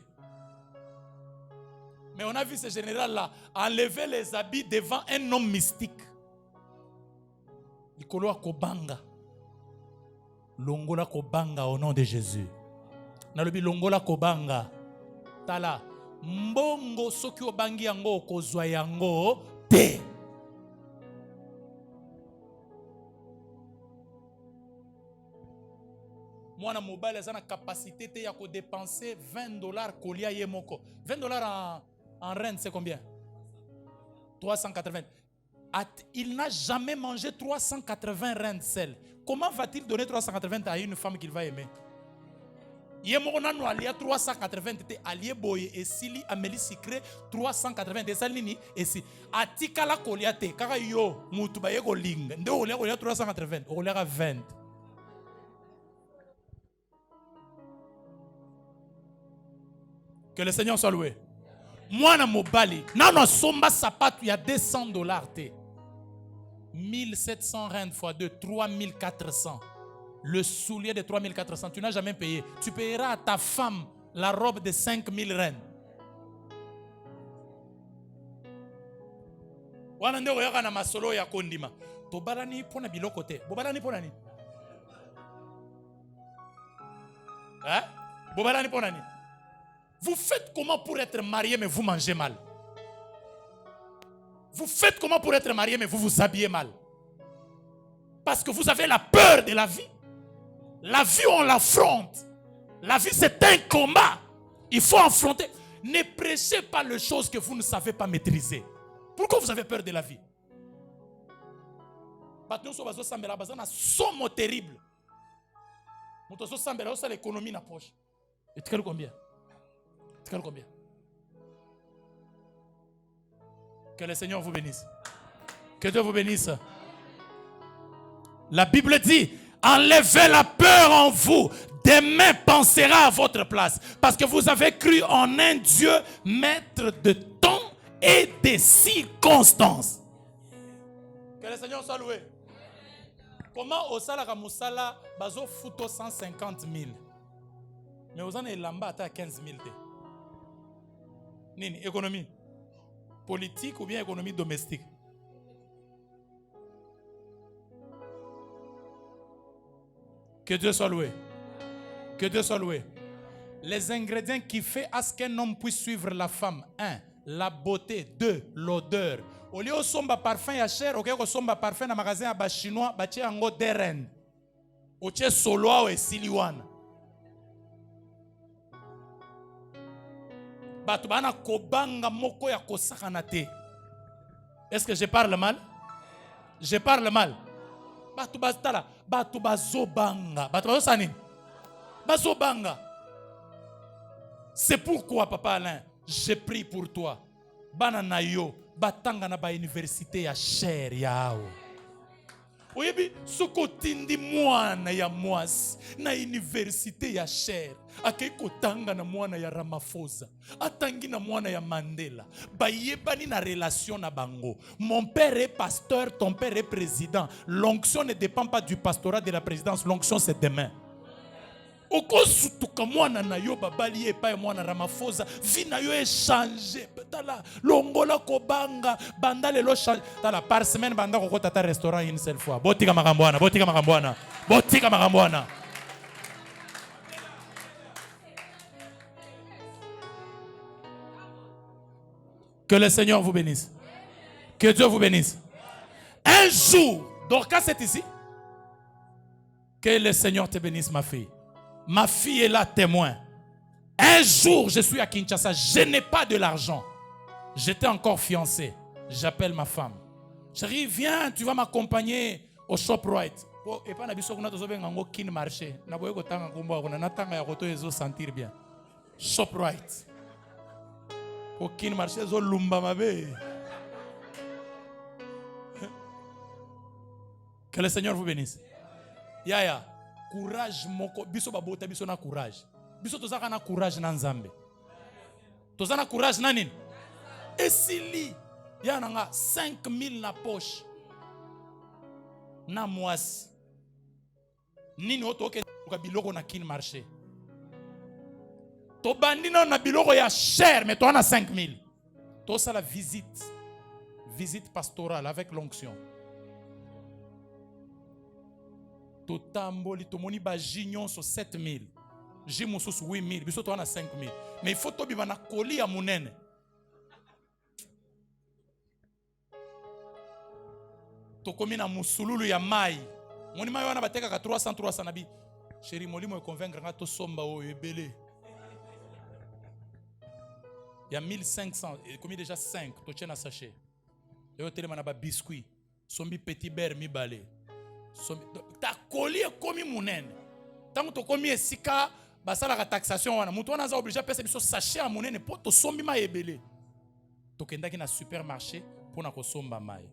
Mais on a vu ce général-là enlever les habits devant un homme mystique. Nikolo Kobanga. Longola Kobanga au nom de Jésus. Nalobi Longola Kobanga. Tala. Mbongo soki obangi yango kozwa yango te. Moi, na mobile, j'ai la capacité de dépenser $20 kolia yemoko. $20 en rente, c'est combien? 380. Il n'a jamais mangé 380 rentes sel. Comment va-t-il donner 380 à une femme qu'il va aimer? Yemoko nanu alia 380 te alie boye et sili ameli secret 380 te salini et si atika la kolia te kaka yo mutu ba yeko linga nde olia kolia 380 olia 20. Que le Seigneur soit loué. Moi, na mobali, nano somba sapato, il y a $200 te. 1700 rentes fois 2, 3400. Le soulier de 3400, tu n'as jamais payé. Tu payeras à ta femme la robe de 5000 rentes. Wana nde koyaka na masolo ya kondima. Tobalani pona biloko te. Bobalani pona ni? Hein? Bobalani pona ni? Vous faites comment pour être marié mais vous mangez mal? Vous faites comment pour être marié mais vous vous habillez mal? Parce que vous avez la peur de la vie. La vie, on l'affronte. La vie, c'est un combat. Il faut affronter. Ne prêchez pas les choses que vous ne savez pas maîtriser. Pourquoi vous avez peur de la vie? Somme terrible. L'économie na poche. Et tu combien? Combien? Que le Seigneur vous bénisse. Que Dieu vous bénisse. La Bible dit, enlevez la peur en vous. demain pensera à votre place. Parce que vous avez cru en un Dieu, maître de temps et des circonstances. Que le Seigneur soit loué. Comment au salaire Moussala, bazo futo 150 000. Mais aux années lamba à 15 000. Nini, économie politique ou bien économie domestique? Que Dieu soit loué. Que Dieu soit loué. Les ingrédients qui font à ce qu'un homme puisse suivre la femme. 1. La beauté. 2. L'odeur. Au lieu de somba parfum ya cher, au lieu de somba parfum dans magasin à chinois, baché ango deren. Au lieu soloa ou siliwan. Batubana kobanga moko ya kosakanate. Est-ce que je parle mal? Je parle mal. Batubaztala, batubazobanga. Batubazosanin. Bazobanga. C'est pourquoi, Papa Alain, j'ai pris pour toi. Bananayo, batanga na ba université ya cher yao. Oyebi, soko tindi mwana ya mwasi na université ya cher. Akeko tanga na mwana ya Ramaphosa. Atangi na mwana ya Mandela. Bayebani na relation na bango. Mon père est pasteur, ton père est président. L'onction ne dépend pas du pastorat de la présidence. L'onction c'est demain. Oko sutuka mwana na yo babali epa mwana Ramaphosa vina yo échanger tala longola kobanga banda lelo change tala par semaine banda ko tata restaurant une seule fois botika makambwana botika makambwana botika makambwana. Que le Seigneur vous bénisse. Que Dieu vous bénisse. Un jour, Dorcas c'est ici. Que le Seigneur te bénisse ma fille. Ma fille est là témoin. Un jour, je suis à Kinshasa. Je n'ai pas de l'argent. J'étais encore fiancé. J'appelle ma femme. Chérie, viens, tu vas m'accompagner au ShopRite. Et pas nabiso kuna tozo benga ngo kin marché. Na boye ko tanga ngomba kuna na tanga ya koto ezo sentir bien. ShopRite. Au kin marché zo lumba mabe. Que le Seigneur vous bénisse. Yaya. Courage moko biso babota biso na courage biso tozaka na courage na nzambe tozana courage na nini esili ya nanga 5000 na poche na mwasi nini otoke ka biloko na kin marché to bandina na biloko ya cher mais toi na 5000 to ça la visite pastorale avec l'onction. Totamboli tomoni ba jignon sur 7000. Jimoussous 8000, biso to na 5000. Mais il faut to bima na koli ya munene. To komi na musululu ya mai. Moni mai wana bateka ka 300 nabi. Chéri molimo e convaincre nga to somba o ebele. Il y a 1500, et commis déjà 5, to tient na sachet. Et au téléma na ba biscuit, sombi petit beurre mi balé. Ta colis komi munene. Tant que to komi esika basala ka taxation wana mutu wana za obligé pesa biso sachet a munene po to sombi ma ebele. To kendaki na supermarché pour na ko somba mai.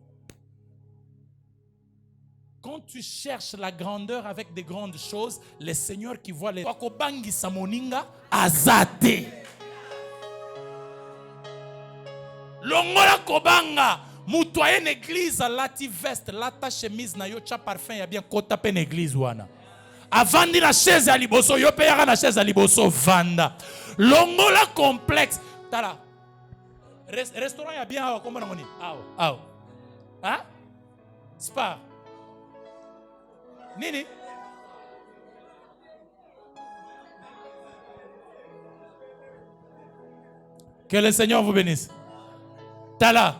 Quand tu cherches la grandeur avec des grandes choses, le Seigneur qui voit les ko bangi samoninga azate. Longola kobanga mutoye une église lati veste lata chemise na yo cha parfum ya bien kota pe na église wana avandi na chaise ya liboso yo pe ya na chaise ya liboso vanda longola complexe tala restaurant ya bien awa komona moni awa hein spa nini que le Seigneur vous bénisse. Tala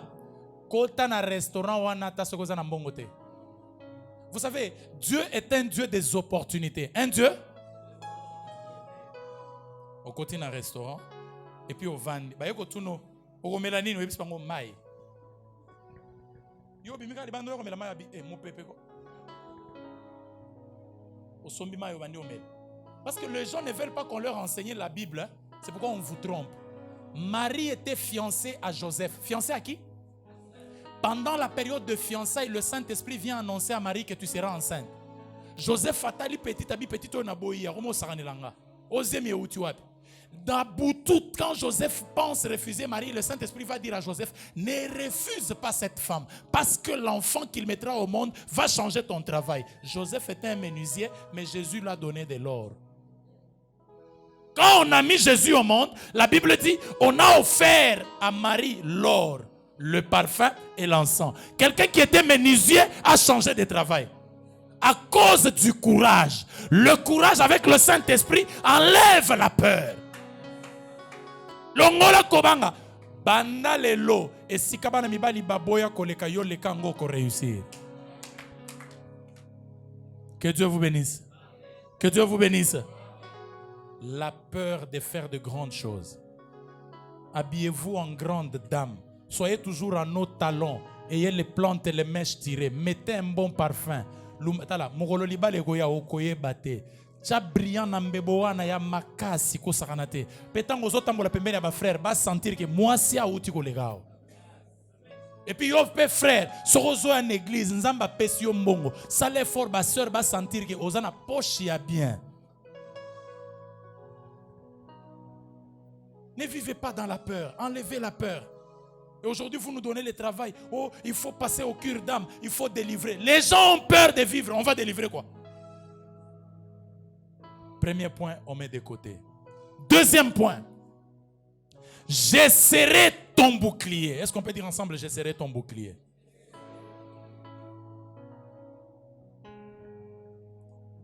kota na restaurant wana ta sokoza na mbongo te. Vous savez, Dieu est un Dieu des opportunités. Un Dieu. Au côté d'un restaurant et puis au vend. Ba yeko tuno au melanine ou ebiso ngo mai. Yo bimika di bando yo mela mai abi mo pepe ko. Au sombi mai au bandi o mel. Parce que les gens ne veulent pas qu'on leur enseigne la Bible. Hein? C'est pourquoi on vous trompe. Marie était fiancée à Joseph. Fiancée à qui? Pendant la période de fiançailles, le Saint-Esprit vient annoncer à Marie que tu seras enceinte. Joseph atali petit abi petit on a boya comment saranelanga. Ozemi euti wapi. Dans Boutout, quand Joseph pense refuser Marie, le Saint-Esprit va dire à Joseph, ne refuse pas cette femme, parce que l'enfant qu'il mettra au monde va changer ton travail. Joseph était un menuisier, mais Jésus lui a donné de l'or. Quand on a mis Jésus au monde, la Bible dit, on a offert à Marie l'or, le parfum et l'encens. Quelqu'un qui était menuisier a changé de travail. À cause du courage. Le courage avec le Saint-Esprit enlève la peur. Longola kobanga banda lelo esika bana mibali baboya koleka yo lekango ko réussir. Que Dieu vous bénisse. Que Dieu vous bénisse. La peur de faire de grandes choses. Habillez-vous en grande dame. Soyez toujours en haut talons. Ayez les plantes et les mèches tirées. Mettez un bon parfum. Tala mugolo libale goya okoye bate. Tcha brillant na mbebo na ya makasi ko sakanate. Petango zotambola pembeni ya ba frère ba sentir que moi si a uti ko legao. Et puis yo pe frère, sorozo en église nzamba pesi yo mbongo. Ça l'effort ba sœur ba sentir que ozana poche ya bien. Ne vivez pas dans la peur, enlevez la peur. Et aujourd'hui, vous nous donnez le travail. Oh, il faut passer au cure d'âme, il faut délivrer. Les gens ont peur de vivre, on va délivrer quoi? Premier point, on met de côté. Deuxième point, je serai ton bouclier. Est-ce qu'on peut dire ensemble, je serai ton bouclier?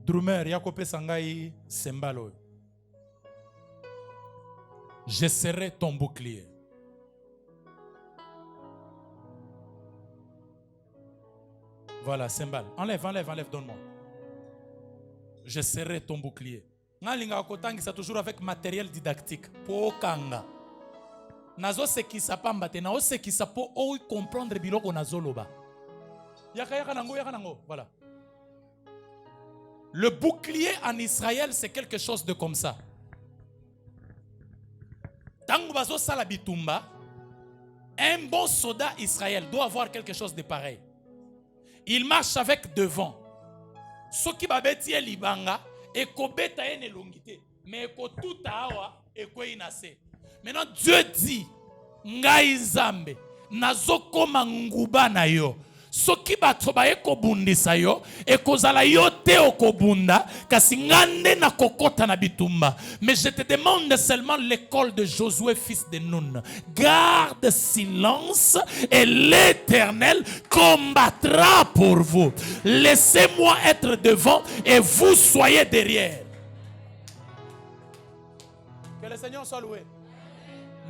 Drummer, Yakope Sangai Sembalo. Je serai ton bouclier. Voilà, cymbale. Enlève, donne-moi. Je serai ton bouclier. Ngalinga kotangi ça toujours avec matériel didactique. Pokang. Nazo seki sapamba te nao seki sapo o comprendre biloko nazoloba. Yaka nango. Voilà. Le bouclier en Israël, c'est quelque chose de comme ça. Tango bazo sala bitumba, un bon soldat Israël doit avoir quelque chose de pareil. Il marche avec devant. Ce qui va bêtir libanga et kobeta ene longité, mais ko tout awa et ko inase. Maintenant Dieu dit, ngai zambe nazoko manguba na yo. Soki bato ba ekobundisa yo ekozala yo te okobunda kasi ngande na kokota na bitumba. Mais je te demande seulement l'école de Josué fils de Nun. Garde silence et l'Éternel combattra pour vous. Laissez-moi être devant et vous soyez derrière. Que le Seigneur soit loué.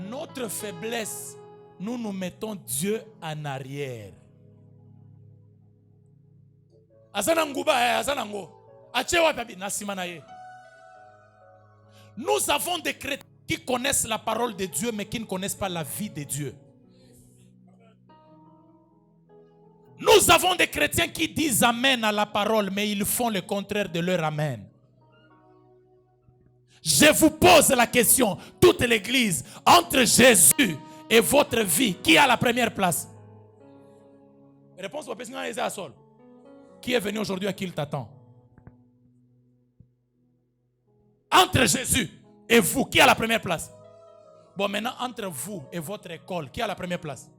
Notre faiblesse, nous mettons Dieu en arrière. Nous avons des chrétiens qui connaissent la parole de Dieu mais qui ne connaissent pas la vie de Dieu. Nous avons des chrétiens qui disent amen à la parole mais ils font le contraire de leur amen. Je vous pose la question, toute l'église, entre Jésus et votre vie, qui a la première place? Réponse au président les Asol. Qui est venu aujourd'hui à qui il t'attend? Entre Jésus et vous, qui a la première place? Bon, maintenant, entre vous et votre école, qui a la première place?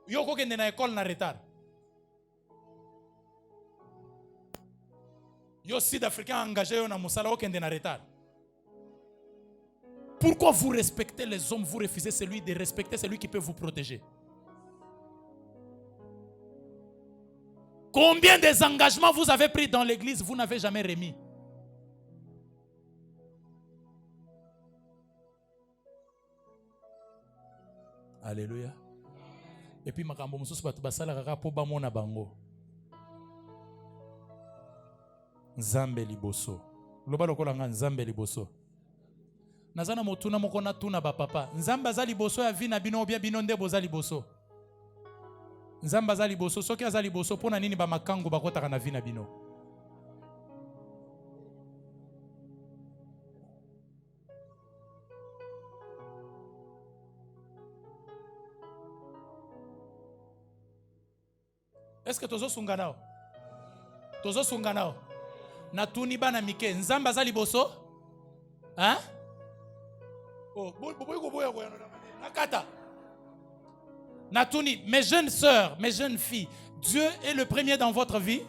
Yoko qui est dans l'école en retard. Yo Sud-Africain engagé dans Moussala qui est en retard. Pourquoi vous respectez les hommes, vous refusez celui de respecter celui qui peut vous protéger? Combien des engagements vous avez pris dans l'église, vous n'avez jamais remis? Alléluia. Et puis, makambo mususu batu basala kaka po bamona bango. Nzambe liboso. Loba lokola nga nzambe liboso. Nazana motuna moko na tuna ba papa. Nzambe aza liboso ya vina bino obia bino nde boza liboso. Nzamba za liboso soki aza liboso pona nini ba makango bakotaka na vina bino. Est-ce que tozo sunganao? Tozo sungana. Natuni bana mike. Nzamba za liboso. Hein? Oh, nakata. Natuni, mes jeunes sœurs, mes jeunes filles, Dieu est le premier dans votre vie.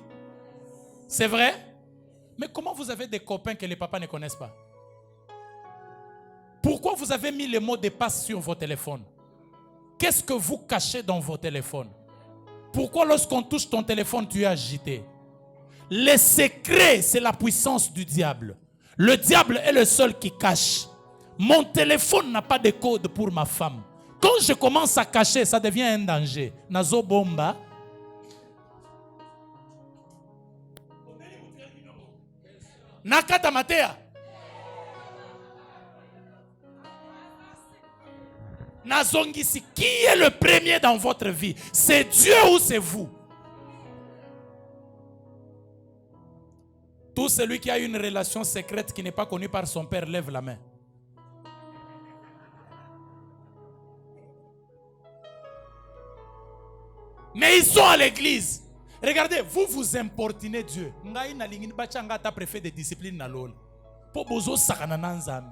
C'est vrai? Mais comment vous avez des copains que les papas ne connaissent pas? Pourquoi vous avez mis les mots de passe sur vos téléphones? Qu'est-ce que vous cachez dans vos téléphones? Pourquoi lorsqu'on touche ton téléphone, tu es agité? Les secrets, c'est la puissance du diable. Le diable est le seul qui cache. Mon téléphone n'a pas de code pour ma femme. Quand je commence à cacher, ça devient un danger. Nazo bomba. Nakata matea. Nazongisi, qui est le premier dans votre vie? C'est Dieu ou c'est vous? Tout celui qui a une relation secrète qui n'est pas connue par son père, lève la main. Mais ils sont à l'église. Regardez, vous vous importunez Dieu. Ngai na lingini bachanga ta préfet de discipline na lolo. Po bozo sakana nanzam.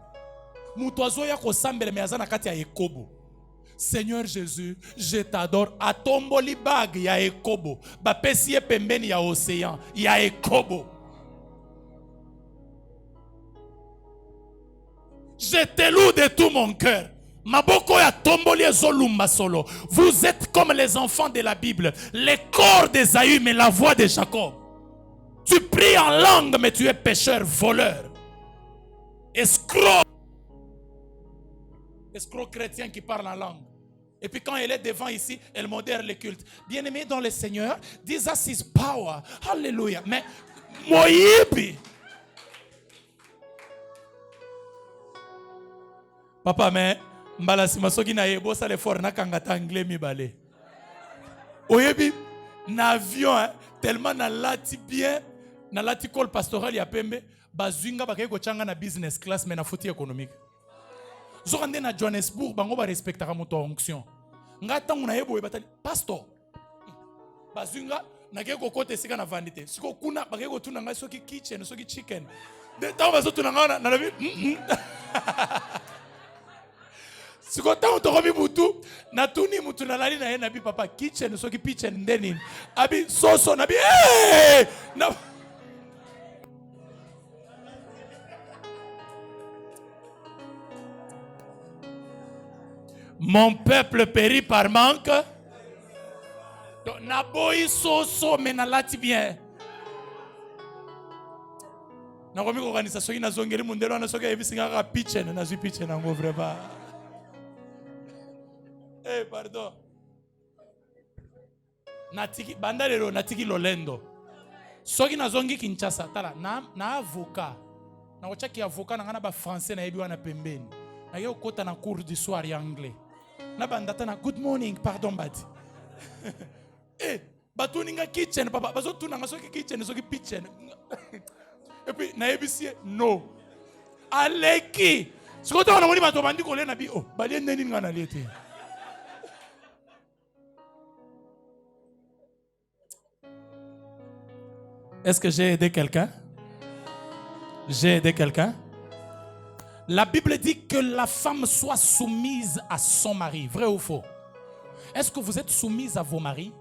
Mutoazo ya ko sambele meazana kati ya ekobo. Seigneur Jésus, je t'adore. Atomboli bag ya ekobo. Ba pesie pembeni ya océan ya ekobo. Je te loue de tout mon cœur. Maboko ya tomboli ezolumba solo. Vous êtes comme les enfants de la Bible, les corps d'Ésaü mais la voix de Jacob. Tu pries en langue mais tu es pécheur, voleur, escroc. Escroc chrétien qui parle en langue. Et puis quand elle est devant ici, elle modère le culte. Bien-aimé dans le Seigneur, Jesus is power. Alléluia. Mais moyibi. Papa, mais mbala si masoki na yebo sa le fort na kangata anglais mi balé. Oyebi na avion tellement na lati bien na lati col pastoral ya pembe bazunga bakaye ko changa na business class mais na foti économique. Zokande na Johannesburg bango ba respectaka moto onction. Nga tangu na yebo batali pastor. Bazunga na ke ko kote sika na vanité. Siko kuna bakaye ko tuna nga soki kitchen soki chicken. De tawo bazo tuna nga na la si quand on te remet mutu, na tuni mutu na lali na ye nabi papa kitchen soki pitchen ndeni abi soso nabi na. Mon peuple périt par manque. Na boy soso mais na lati bien. Na komi ko kanisa soki na zongeli mundelo na soki ebisinga ka pitchen na zu pitchen ngo vraiment. Eh, pardon. Natiki bandalero natiki lolendo. Soki nazongi Kinshasa tala na avocat. Na kochaki avocat na ngana ba français na yebi wana pembeni. Na yo kota na cours du soir ya anglais. Na bandata na good morning, pardon badi. Batuninga kitchen papa bazo tuna ngasoki kitchen soki pitchen. Et puis na yebi no. Aleki. Sikota wana moni bato bandi ko le na bi bali ndeni ngana lete. Est-ce que j'ai aidé quelqu'un? J'ai aidé quelqu'un? La Bible dit que la femme soit soumise à son mari. Vrai ou faux? Est-ce que vous êtes soumise à vos maris?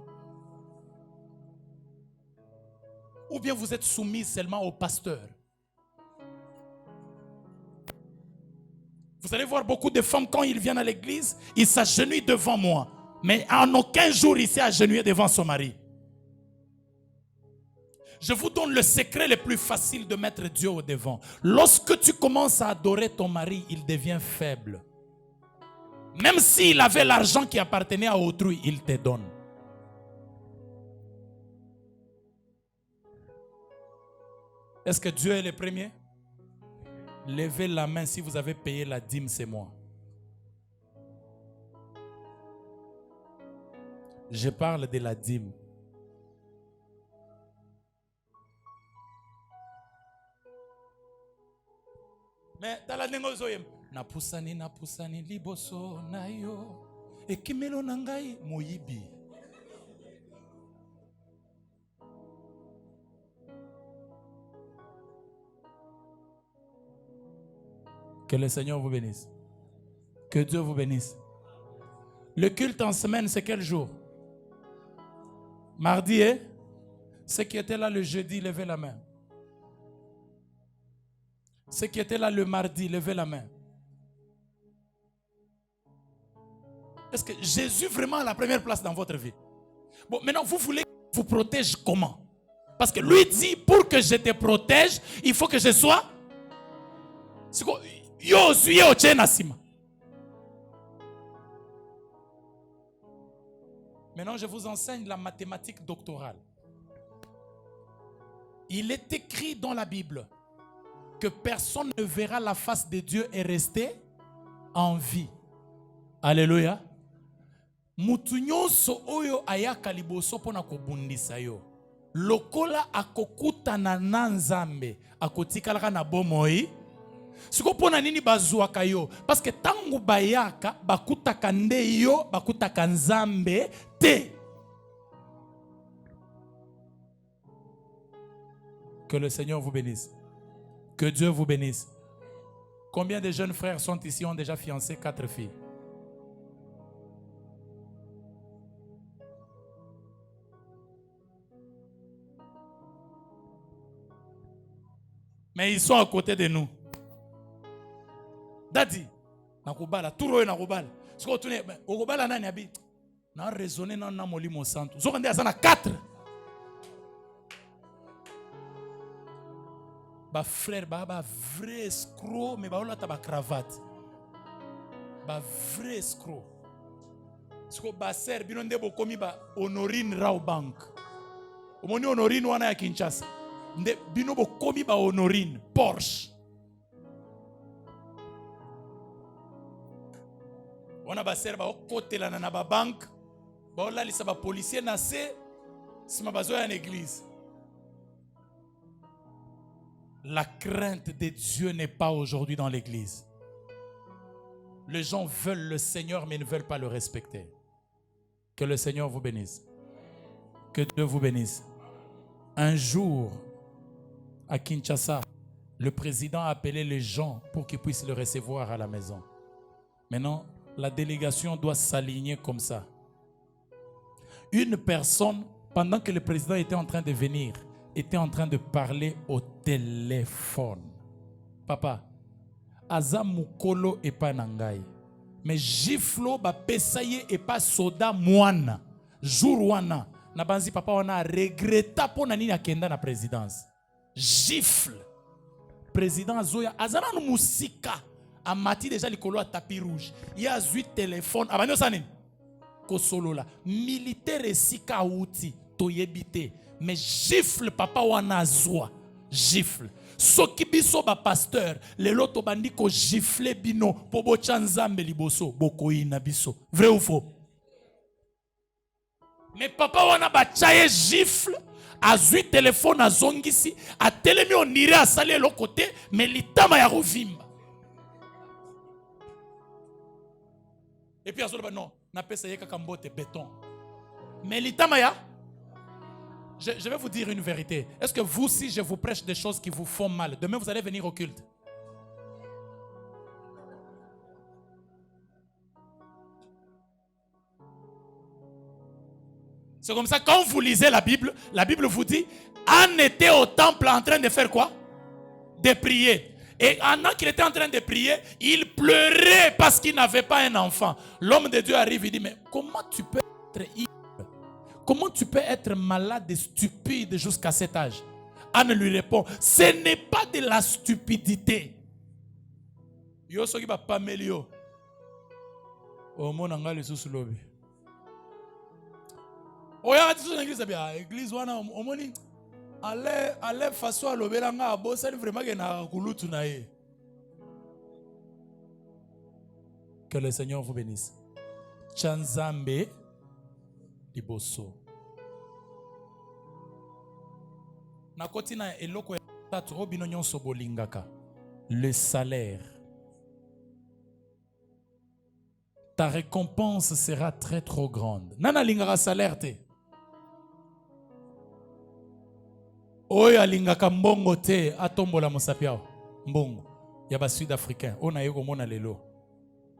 Ou bien vous êtes soumise seulement au pasteur? Vous allez voir beaucoup de femmes quand ils viennent à l'église, ils s'agenouillent devant moi. Mais en aucun jour il s'est agenouillé devant son mari. Je vous donne le secret le plus facile de mettre Dieu au devant. Lorsque tu commences à adorer ton mari, il devient faible. Même s'il avait l'argent qui appartenait à autrui, il te donne. Est-ce que Dieu est le premier? Levez la main si vous avez payé la dîme, c'est moi. Je parle de la dîme. Mais tala nengo zoyem na pusani liboso na yo ekimelo na ngai moyibi. Que le Seigneur vous bénisse. Que Dieu vous bénisse. Le culte en semaine, c'est quel jour? Mardi, hein? Ceux qui étaient là le jeudi, levez la main. Ceux qui étaient là le mardi, levez la main. Est-ce que Jésus vraiment a la première place dans votre vie? Bon, maintenant, vous voulez qu'il vous protège comment? Parce que lui dit, pour que je te protège, il faut que je sois... Maintenant, je vous enseigne la mathématique doctorale. Il est écrit dans la Bible que personne ne verra la face de Dieu et rester en vie. Alléluia. Mutu nyonso oyo ayaka liboso pona kobundisa yo. Lokola akokutana na Nzambe, akotikalaka na bomoi. Siko pona nini bazuaka yo? Parce que tangu bayaka bakutaka nde yo, bakutaka Nzambe te. Que le Seigneur vous bénisse. Que Dieu vous bénisse. Combien de jeunes frères sont ici, ont déjà fiancé 4 filles? Mais ils sont à côté de nous. Dadi, nakubala, turo nakubala. Siko tune, okubala nani abi? Na raisonner na molimo santo. Zokande azana 4. Ba frère ba vrai escroc mais ba olata ba cravate. Ba vrai escroc. Siko ba ser bino ndebo komi ba Honorine Rao Bank. Omoni Honorine wana ya Kinshasa. Nde bino bo komi ba Honorine Porsche. Wana ba ser ba okotela na ba bank. Ba olalisa ba policier na se sima bazo ya l'église. La crainte de Dieu n'est pas aujourd'hui dans l'église. Les gens veulent le Seigneur mais ne veulent pas le respecter. Que le Seigneur vous bénisse. Que Dieu vous bénisse. Un jour, à Kinshasa, le président a appelé les gens pour qu'ils puissent le recevoir à la maison. Maintenant, la délégation doit s'aligner comme ça. Une personne, pendant que le président était en train de venir, était en train de parler au téléphone. Papa, aza mukolo et pas nangai. Mais giflo ba pesaye et pas soda moana. Jour wana. Na banzi papa wana regretta po na nini akenda na présidence. Gifle. Président Azoya azana no musika. Amati déjà likolo a tapis rouge. Il y a 8 téléphones. Abanyo sanin. Ko solo la. Militaire esika outi toyebite. Mais gifle papa wana zoa. Gifle. Soki biso ba pasteur, le loto bandi ko gifle bino po bo chanzambe liboso boko ina biso. Vrai ou faux? Mais papa wana ba chaye gifle, a zui téléphone a zongisi, a telemi on irait à saler l'autre côté, mais litama ya rovimba. Et puis azoba non, na pesa yeka kambote béton. Mais litama ya je vais vous dire une vérité. Est-ce que vous, si je vous prêche des choses qui vous font mal, demain vous allez venir au culte? C'est comme ça, quand vous lisez la Bible vous dit, Anne était au temple en train de faire quoi? De prier. Et pendant qu'il était en train de prier, il pleurait parce qu'il n'avait pas un enfant. L'homme de Dieu arrive, il dit, mais comment tu peux être ivre? Comment tu peux être malade et stupide jusqu'à cet âge? Anne lui répond, ce n'est pas de la stupidité. Yo soki ba pamelio. O mona ngali susu lobi. Oya ti so l'église bien, église wana omoni ale façon alobela nga bosa vraiment que na kulutu na ye. Que le Seigneur vous bénisse. Chanzambe liboso. Le salaire. Ta récompense sera très trop grande. Nana lingara salaire te. Oya lingaka mbongo te atombola mosapiao. Mbongo. y a des Sud-Africains. On a eu comme on a lelo.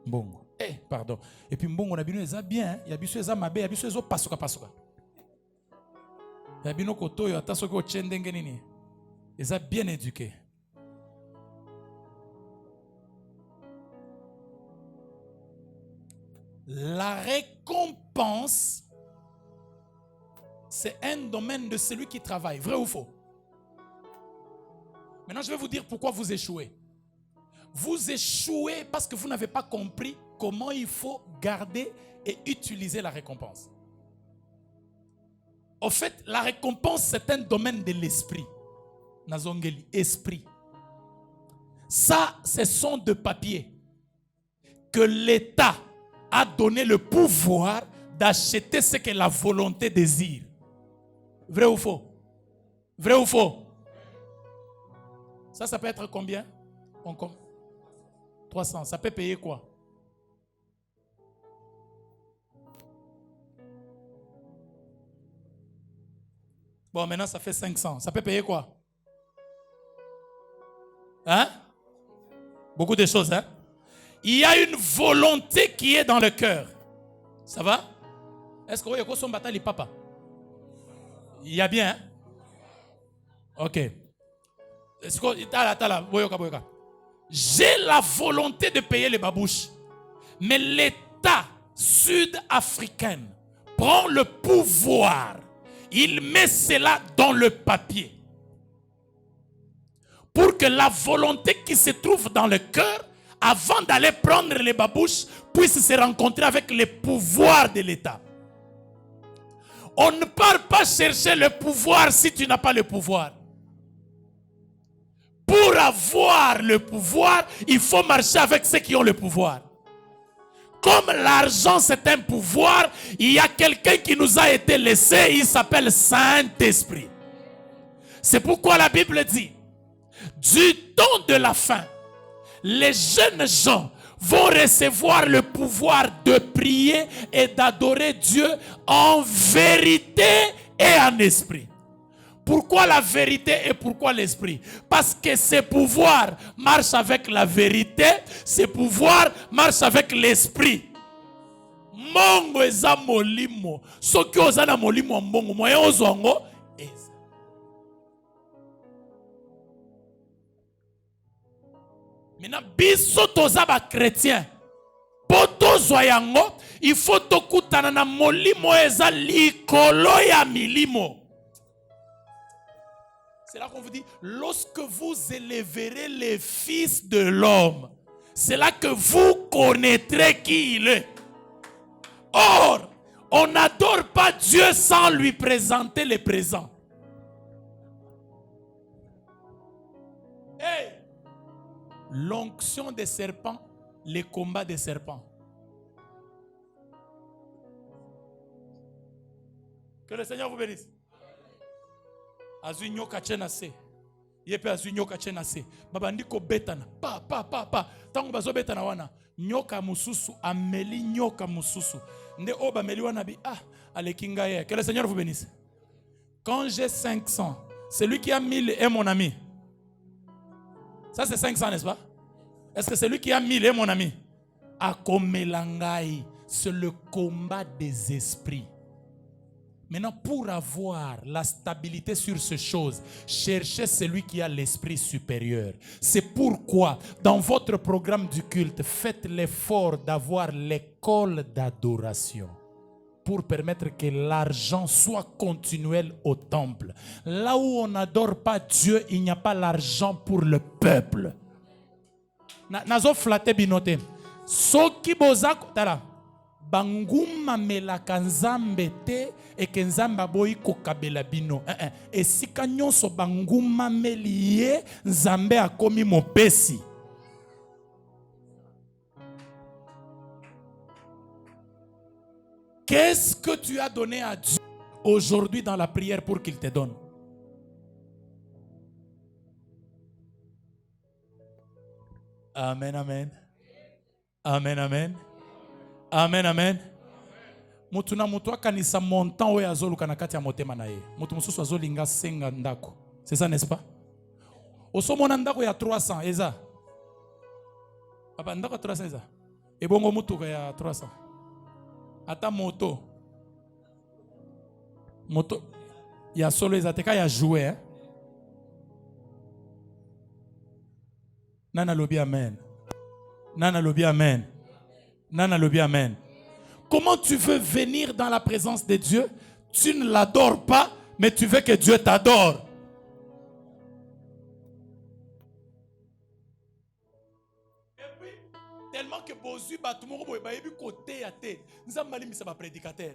Mbongo. Pardon. Et puis mbongo na bino eza bien, ya biso eza mabe, ya biso ezo pasuka. Ya bino kotoyo ata soki o chendenge nini. Eza bien éduqué. La récompense, c'est un domaine de celui qui travaille. Vrai ou faux? Maintenant, je vais vous dire pourquoi vous échouez. Vous échouez parce que vous n'avez pas compris comment il faut garder et utiliser la récompense. En fait, la récompense, c'est un domaine de l'esprit. Nazongeli, esprit. Ça, ce sont de papiers que l'État a donné le pouvoir d'acheter ce que la volonté désire. Vrai ou faux? Vrai ou faux? Ça peut être combien? 300. Ça peut payer quoi? Bon, maintenant ça fait 500. Ça peut payer quoi? Hein? Beaucoup de choses, hein? Il y a une volonté qui est dans le cœur. Ça va? Est-ce que vous avez son bataille, papa? Il y a bien, hein? Ok. Est-ce que j'ai la volonté de payer les babouches, mais l'État sud-africain prend le pouvoir. Il met cela dans le papier pour que la volonté qui se trouve dans le cœur, avant d'aller prendre les babouches, puisse se rencontrer avec le pouvoir de l'État. On ne part pas chercher le pouvoir si tu n'as pas le pouvoir. Pour avoir le pouvoir, il faut marcher avec ceux qui ont le pouvoir. Comme l'argent c'est un pouvoir, il y a quelqu'un qui nous a été laissé, il s'appelle Saint-Esprit. C'est pourquoi la Bible dit, du temps de la fin, les jeunes gens vont recevoir le pouvoir de prier et d'adorer Dieu en vérité et en esprit. Pourquoi la vérité et pourquoi l'esprit? Parce que ces pouvoirs marchent avec la vérité, ces pouvoirs marchent avec l'esprit. Mongo eza molimo. Soki ozana molimo mongo moyen ozwango eza. Maintenant, biso toza ba chrétien. Poto zoyango, il faut tokutana na molimo eza likolo ya milimo. C'est là qu'on vous dit, lorsque vous élèverez les fils de l'homme, c'est là que vous connaîtrez qui il est. Or, on n'adore pas Dieu sans lui présenter les présents. Hey! L'onction des serpents, les combats des serpents. Que le Seigneur vous bénisse. Azu nyoka chena se. Yepe azu nyoka chena se. Babandiko betana. Pa. Tango bazo betana wana. Nyoka mususu ameli nyoka mususu. Nde oba meli wana bi alekinga ye. Que le Seigneur vous bénisse. Quand j'ai 500, celui qui a 1000 est mon ami. Ça c'est 500, n'est-ce pas? Est-ce que celui qui a 1000 est mon ami? Akomelangai, c'est le combat des esprits. Maintenant, pour avoir la stabilité sur ces choses, cherchez celui qui a l'esprit supérieur. C'est pourquoi, dans votre programme du culte, faites l'effort d'avoir l'école d'adoration pour permettre que l'argent soit continuel au temple. Là où on n'adore pas Dieu, il n'y a pas l'argent pour le peuple. Nazo flatte binote. Soki bozako tala. Banguma melaka nzambe te et que nzambe aboyi kokabela bino. Esika nyonso banguma meliye nzambe akomi mopesi. Qu'est-ce que tu as donné à Dieu aujourd'hui dans la prière pour qu'il te donne? Amen, amen. Amen, amen. Amen, amen. Mutu na mutu akanisa montant oyo azoluka na kati ya motema na ye. Mutu mususu azolinga senga ndako. C'est ça, n'est-ce pas? Osomona ndako ya 300 eza. Papa, ndaka 300 ça. Et bongo mutuka ya 300. Ata moto. Moto. Il y a solo les ateka ya jouer. Hein? Nana lobi amen. Nana lobi amen. Nana lobi amen. Comment tu veux venir dans la présence de Dieu? Tu ne l'adores pas, mais tu veux que Dieu t'adore. Et puis, tellement que Bozu, tout le monde est côté à tête. Nous avons mal mis ça prédicateur.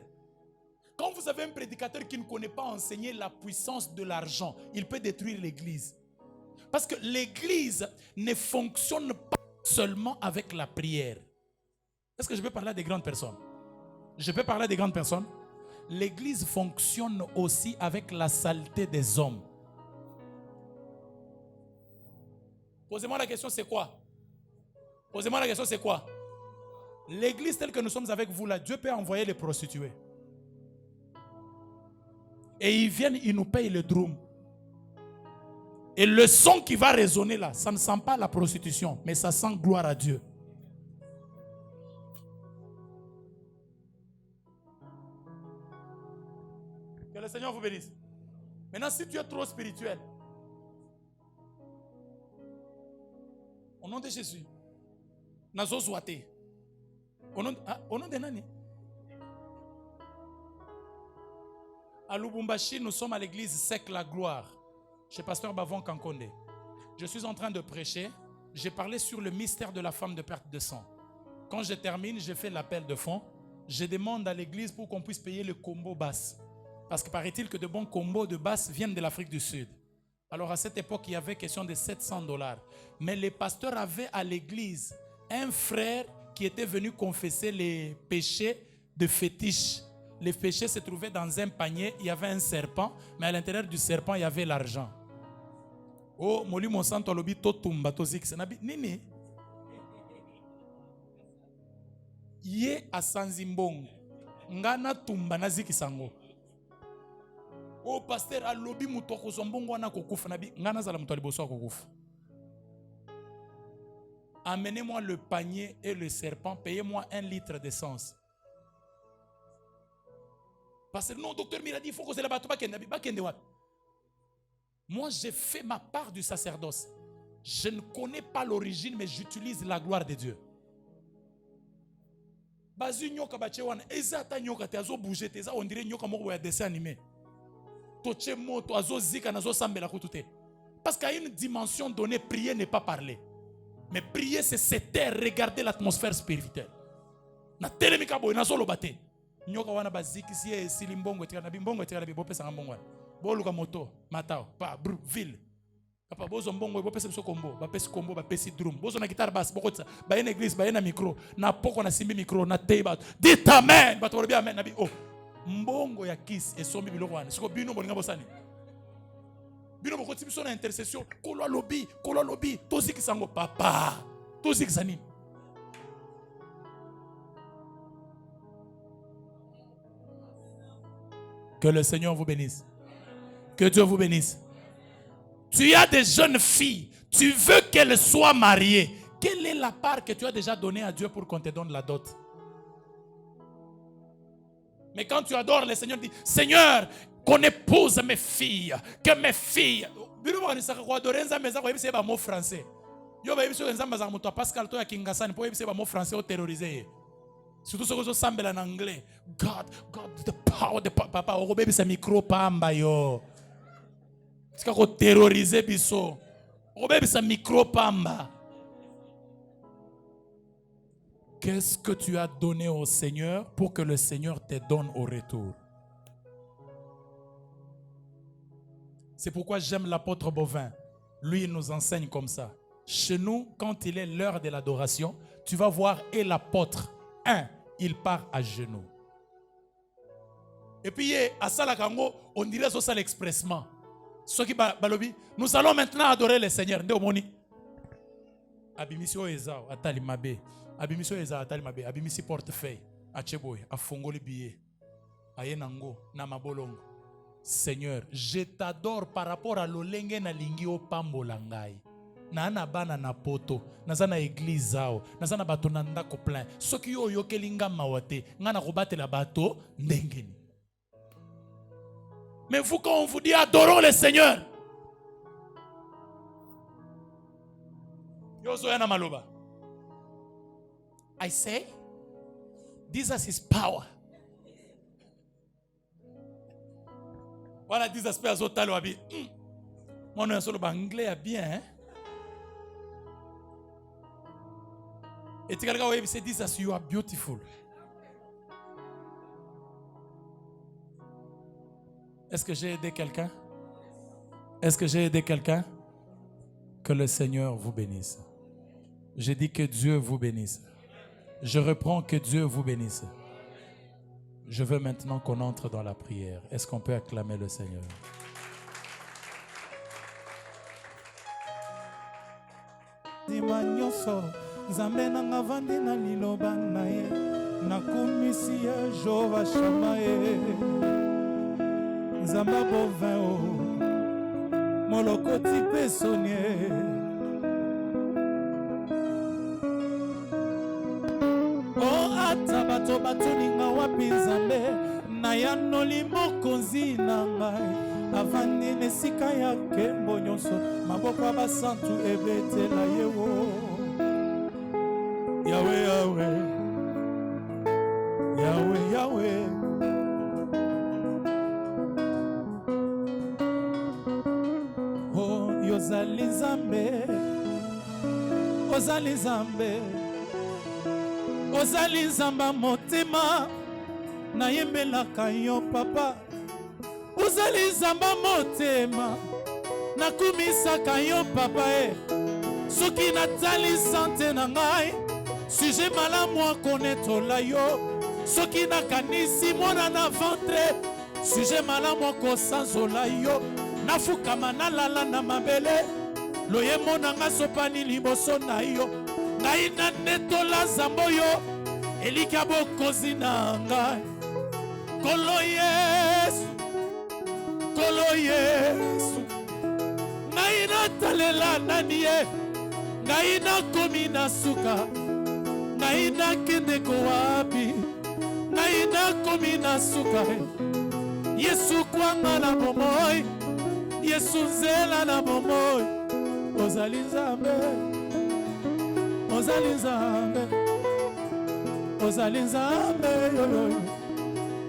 Quand vous avez un prédicateur qui ne connaît pas enseigner la puissance de l'argent, il peut détruire l'église. Parce que l'église ne fonctionne pas seulement avec la prière. Est-ce que je peux parler à des grandes personnes? Je peux parler à des grandes personnes? L'église fonctionne aussi avec la saleté des hommes. Posez-moi la question, c'est quoi? Posez-moi la question, c'est quoi? L'église telle que nous sommes avec vous là, Dieu peut envoyer les prostituées. Et ils viennent, ils nous payent le drum. Et le son qui va résonner là, ça ne sent pas la prostitution, mais ça sent gloire à Dieu. Que le Seigneur vous bénisse. Maintenant, si tu es trop spirituel, au nom de Jésus, nazo zouate. Au nom de Nani? À Lubumbashi, nous sommes à l'église Sec la Gloire, chez pasteur Bavon Kankonde. Je suis en train de prêcher. J'ai parlé sur le mystère de la femme de perte de sang. Quand je termine, je fais l'appel de fonds. Je demande à l'église pour qu'on puisse payer le combo basse. Parce que paraît-il que de bons combos de basse viennent de l'Afrique du Sud. Alors à cette époque, il y avait question de $700. Mais les pasteurs avaient à l'église un frère qui était venu confesser les péchés de fétiche. Les péchés se trouvaient dans un panier, il y avait un serpent, mais à l'intérieur du serpent, il y avait l'argent. Oh, moli mon santo lobi to tumba to zik senabi nini. Ye asanzimbongo. Ngana tumba na ziki sango. Oh, pasteur alobi mutoko zombongo wana kokufa nabi ngana zala muto liboso kokufa. Amenez-moi le panier et le serpent, payez-moi 1 litre d'essence. Parce que non, docteur Miradi, il faut que c'est là-bas. Moi, j'ai fait ma part du sacerdoce. Je ne connais pas l'origine, mais j'utilise la gloire de Dieu. Bazu nyoka bachewana, ezata nyoka te azo bouger te, on dirait nyoka moko ya dessin animé. Toche moto azo zika nazo sambela kutute. Parce qu'à une dimension donnée, prier n'est pas parler. Mais prier, c'est se taire, regarder l'atmosphère spirituelle. Na telemika boy nazo lobate. Nyoka wana baziki si silimbongo tika na bimbongo tika na bibope sanga mbongo. Boluka moto, matao, pa bru ville. Papa bozo mbongo bopesa biso kombo, bapesi kombo, bapesi drum. Bozo na guitare basse, bokotsa, ba une église, ba na micro, na poko na simbi micro, na teba. Dites amen, bato bien amen nabi. Oh, mbongo ya kiss esombi biloko wana. Siko bino bolinga bosani. Bino bokoti biso na intercession, kolo lobi, toziki sango papa. Toziki sani. Que le Seigneur vous bénisse. Que Dieu vous bénisse. Tu as des jeunes filles. Tu veux qu'elles soient mariées. Quelle est la part que tu as déjà donnée à Dieu pour qu'on te donne la dot? Mais quand tu adores le Seigneur, dis Seigneur, qu'on épouse mes filles. Que mes filles. Français. Pascal, toi, Kingasani, pour mot français terrorisé. Surtout ce que je en anglais. God, the power, papa, au bébé, c'est micro pamba yo. C'est qu'on terroriser biso. Au bébé, c'est micro pamba. Qu'est-ce que tu as donné au Seigneur pour que le Seigneur te donne au retour? C'est pourquoi j'aime l'apôtre Bovin. Lui, il nous enseigne comme ça. Chez nous, quand il est l'heure de l'adoration, tu vas voir et l'apôtre. Il part à genoux. Et puis, à Salakango, on dirait ça l'expressement. Nous allons maintenant adorer le Seigneur. Abimisio Eza, Atali Mabe. Abimisio Eza, Atali Mabe. Abimisi portefeuille. Acheboy, Afongoli billet. Ayenango, Namabolongo. Seigneur, je t'adore par rapport à l'olenge na lingi o pambolangai. na bana na poto naza na église ao naza na bato na ndako plein soki yo oyokeli nga mawa te nga na kobatela bato ndengeni. Mais vous, quand on vous dit adorons le Seigneur, yozoyana maloba, I say Jesus is power. Voilà 10 aspects azotalo abi. Mon nom solo anglais a bien hein. Et tu regardes où c'est dit ça, you are beautiful. Est-ce que j'ai aidé quelqu'un? Est-ce que j'ai aidé quelqu'un? Que le Seigneur vous bénisse. Je dis que Dieu vous bénisse. Je reprends que Dieu vous bénisse. Je veux maintenant qu'on entre dans la prière. Est-ce qu'on peut acclamer le Seigneur? Nzambe nanga vandi na liloba na ye nakumisi ya Jehova Shama ye Nzamba bovin o molokoti pe sonie o ata bato batuninga wapi Nzambe na yanoli mokonzi na ngai avandi nesika ya kembo nyonso maboko basantu ebetela ye o Yahweh, Yahweh, Yahweh, Yahweh. Oh, yozali Nzambe, ozali Nzambe, ozali Nzamba motema, nayembelaka yo papa. Ozali Nzamba motema, nakumisaka yo papa soki natali sante na ngai. Si j'ai mal à moi connaître la yo, ce qui n'a kanisi mwana na ventre. Si j'ai mal à moi kosanzo la yo, na fukama na lala na mabele. Loye mona nga sopani liboso na yo, ngai na neto la zambo yo, elika bokozi na ngai. Kolo Yesu, Kolo Yesu, ngai na talela nani ye, ngai na komi na suka. Naina kende ko wapi naina komi na suka Yesu kwanga na bomoi Yesu zela na bomoi ozali Nzambe ozali Nzambe ozali Nzambe yo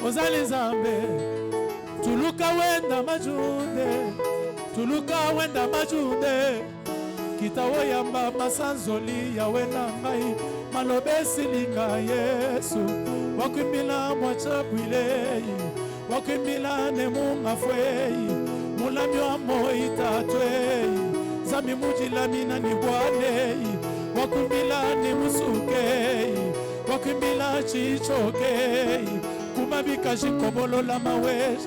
ozali Nzambe tuluka wenda majunde tuluka wenda majunde kitawo yamba masanzoli ya wenda ngai malobesi linga Yesu wakwimila mwachabwile wakwimila nemunga fwei mulami wa moitatwe zami mujilamina ni bwanei wakwimila nemusukei wakwimila chichokei kumabika shikobolola mawesh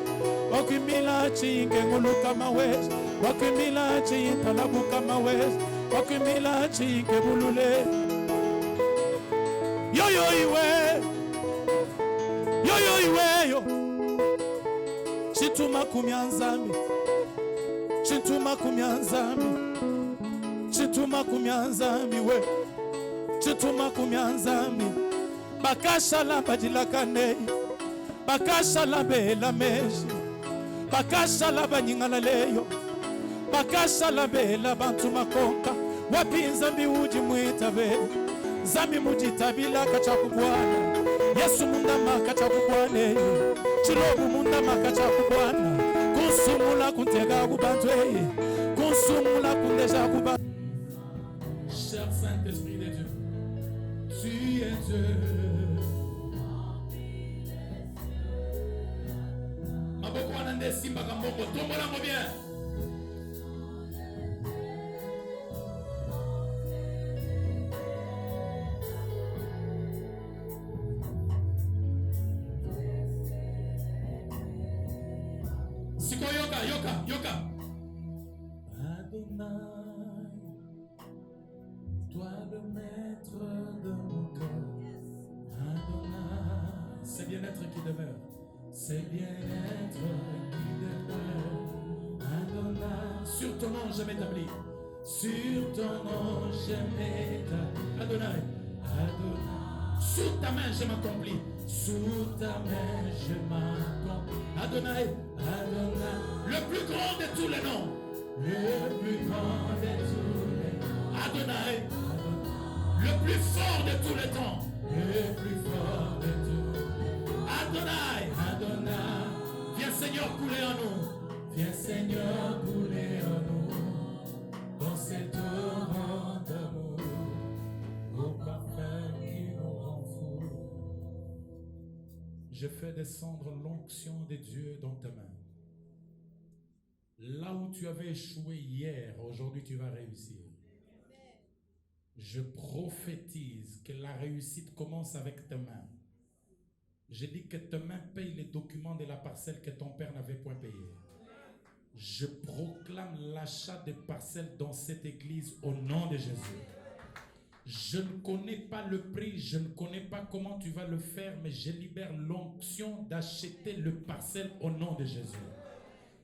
wakwimila chinge nguluka mawesh wakwimila chintalabuka mawesh wakwimila chinge bulule yo iwe yo chituma kumya Nzambi chituma kumya Nzambi chituma kumya Nzambi we chituma kumya Nzambi bakashala bajilakane bakashala bela meshi bakashala banyingala leyo bakashala bela bantu makonka wapi Nzambi uji mwitabe Zami mujitabila kachakubwana Yesu mundama kachakubwane Chilobu mundama kachakubwana Kunsumula kuntega kubantwe Kunsumula kundeja kubantwe. Cher Saint-Esprit de Dieu, tu es Dieu. Maboko wanande simba kamboko tombola mo bien. Yoka. Adonai, toi le maître de mon cœur. Adonai, c'est bien-être qui demeure. C'est bien-être qui demeure. Adonai, sur ton nom je m'établis. sur ton nom je m'étale. Adonai, Adonai, sous ta main je m'accomplis, sous ta main je m'accomplis. Adonai, Adonai, le plus grand de tous les noms, le plus grand de tous les noms. Adonai, Adonai, le plus fort de tous les temps, le plus fort de tous les temps. Adonai, Adonai, viens Seigneur couler en nous, viens Seigneur couler en nous, dans cet torrent d'amour, au parfum qui nous rend fous. Je fais descendre l'onction de Dieu dans tes mains. Là où tu avais échoué hier, aujourd'hui tu vas réussir. Je prophétise que la réussite commence avec tes mains. Je dis que tes mains payent les documents de la parcelle que ton père n'avait point payé. Je proclame l'achat des parcelles dans cette église au nom de Jésus. Je ne connais pas le prix, je ne connais pas comment tu vas le faire, mais je libère l'onction d'acheter le parcelle au nom de Jésus.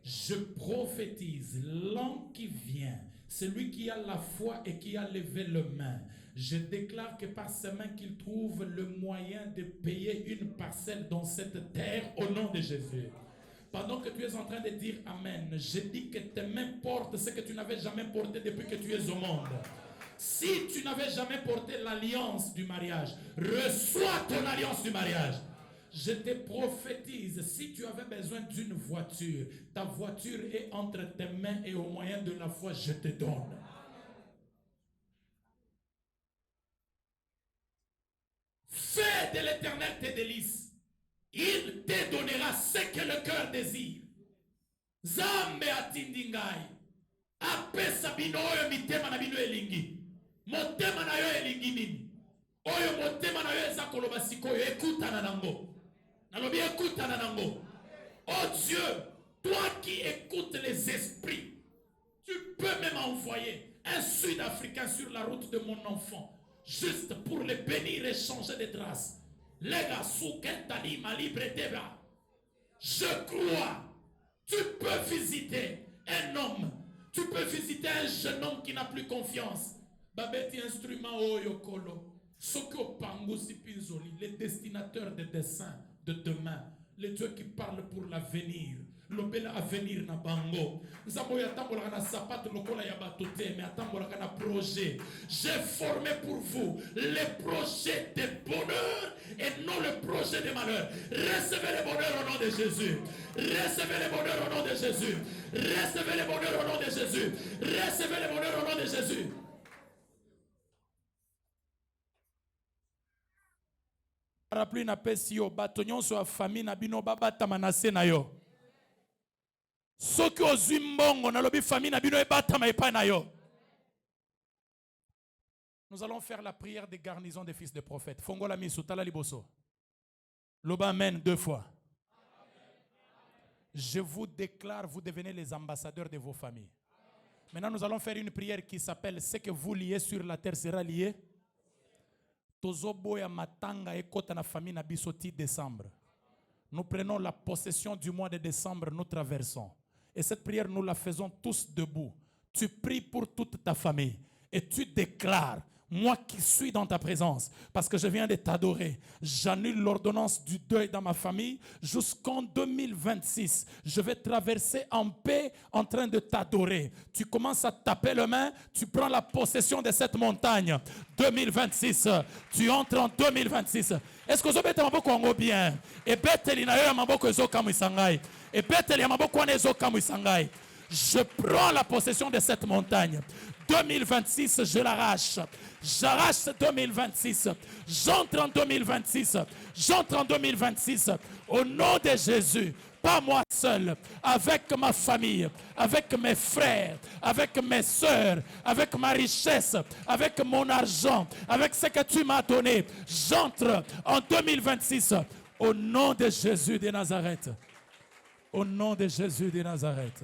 Je prophétise l'an qui vient, celui qui a la foi et qui a levé les mains. Je déclare que par ses mains qu'il trouve le moyen de payer une parcelle dans cette terre au nom de Jésus. Pendant que tu es en train de dire Amen, je dis que tes mains portent ce que tu n'avais jamais porté depuis que tu es au monde. Si tu n'avais jamais porté l'alliance du mariage, reçois ton alliance du mariage. Je te prophétise, si tu avais besoin d'une voiture, ta voiture est entre tes mains et au moyen de la foi, je te donne. Fais de l'Éternel tes délices. Il te donnera ce que le cœur désire. Zambe atindingai. Apesa bino oyo mitema na bino elingi. Motema na yo elingi nini? Oyo motema na yo eza koloba sikoyo ekutana nango. Nalobi ekutana nango. Oh Dieu, toi qui écoutes les esprits, tu peux même envoyer un Sud-Africain sur la route de mon enfant. Juste pour les bénir et changer de traces. Lega soukentali ma libre debra. Je crois. Tu peux visiter un homme. Tu peux visiter un jeune homme qui n'a plus confiance. Babeti instrument oyokolo. Soko pangusi pinzoli. Les destinateurs des dessins de demain. Les dieux qui parlent pour l'avenir. Lobela avenir na bango. Nzambo ya tambola na sapato lokola ya batote mais atambola na projet. J'ai formé pour vous les projets de bonheur et non le projet de malheur. Recevez le bonheur au nom de Jésus. Recevez le bonheur au nom de Jésus. Recevez le bonheur au nom de Jésus. Recevez le bonheur au nom de Jésus. Parapluie na pesi yo bato nyonso ya famille na bino babatama na se na yo. Soki ozwi mbongo nalobi famille na bino ebatama epai na yo. Nous allons faire la prière des garnisons des fils des prophètes. Fongola miso tala liboso. Loba amen 2 fois. Je vous déclare, vous devenez les ambassadeurs de vos familles. Maintenant, nous allons faire une prière qui s'appelle « Ce que vous liez sur la terre sera lié ». Tozoboya matanga ekota na famille na bisoti décembre. Nous prenons la possession du mois de décembre, nous traversons. Et cette prière, nous la faisons tous debout. Tu pries pour toute ta famille et tu déclares, moi qui suis dans ta présence, parce que je viens de t'adorer, j'annule l'ordonnance du deuil dans ma famille jusqu'en 2026. Je vais traverser en paix en train de t'adorer. Tu commences à taper les mains, tu prends la possession de cette montagne. 2026, tu entres en 2026. Est-ce que vous avez un bien? Et je prends la possession de cette montagne. 2026, je l'arrache. J'arrache 2026. J'entre en 2026. J'entre en 2026. Au nom de Jésus. Pas moi seul. Avec ma famille. Avec mes frères. Avec mes soeurs. Avec ma richesse. Avec mon argent. Avec ce que tu m'as donné. J'entre en 2026. Au nom de Jésus de Nazareth. Au nom de Jésus de Nazareth.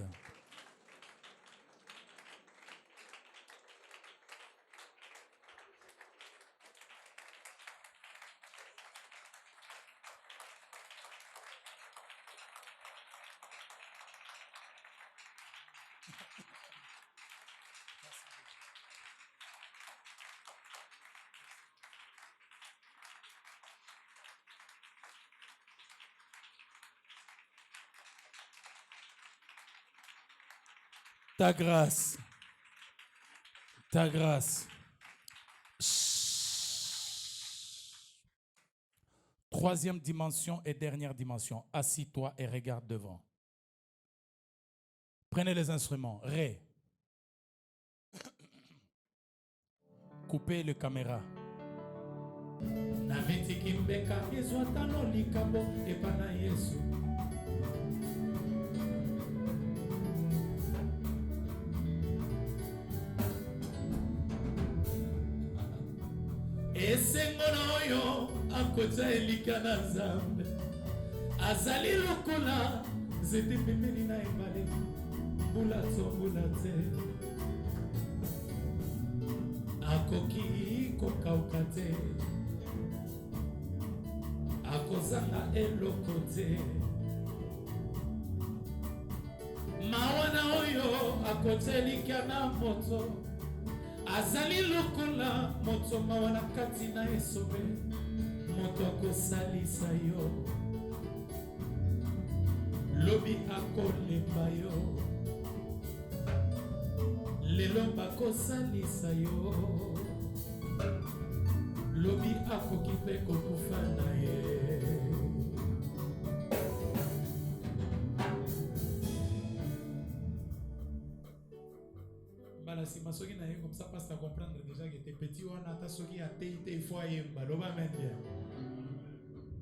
Ta grâce. Ta grâce. Troisième dimension et dernière dimension. Assis-toi et regarde devant. Prenez les instruments. Ré. Coupez le caméra. Esengo na oyo akota elika na Nzambe azali lokola zete pembeni na ebale mbula tombula te akoki kokauka te akozanga eloko te mawa na oyo akota elika na moto azali lokola moto mawa na kati na esobe moto akosalisa yo lobi akolemba yo lelo bakosalisa yo lobi akoki mpe kokufa na ye. Si masoki na comme ça passe à comprendre déjà que t'es petit on a ta soki a teite il faut yemba loba mende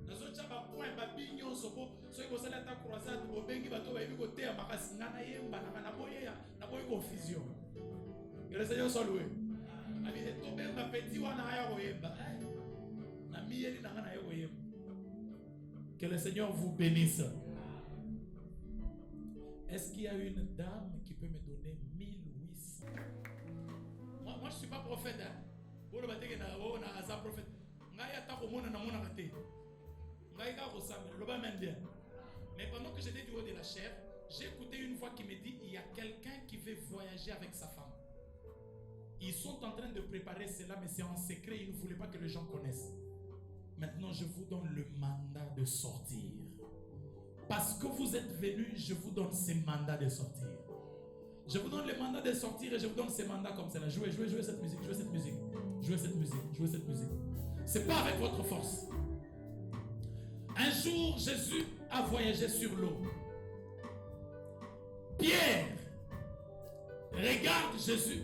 nazo chaba point ba binyo sopo soki ko sala ta croisade obengi bato ba yiko te makasi ngana yemba na boye confusion que le Seigneur soit loué ami de tomber ba petit wana aya ko yemba na miyeli na ngana yo yemba. Que le Seigneur vous bénisse. Est-ce qu'il y a une dame qui peut me donner 1800? Moi je ne suis pas prophète. Mais pendant que j'étais du haut de la chair, j'ai écouté une voix qui me dit il y a quelqu'un qui veut voyager avec sa femme. Ils sont en train de préparer cela, mais c'est en secret. Ils ne voulaient pas que les gens connaissent. Maintenant, je vous donne le mandat de sortir. Parce que vous êtes venus, je vous donne ce mandat de sortir. Je vous donne le mandat de sortir et je vous donne ce mandat comme cela. Jouez cette musique, jouez cette musique. Jouez cette musique, jouez cette musique. C'est pas avec votre force. Un jour, Jésus a voyagé sur l'eau. Pierre regarde Jésus.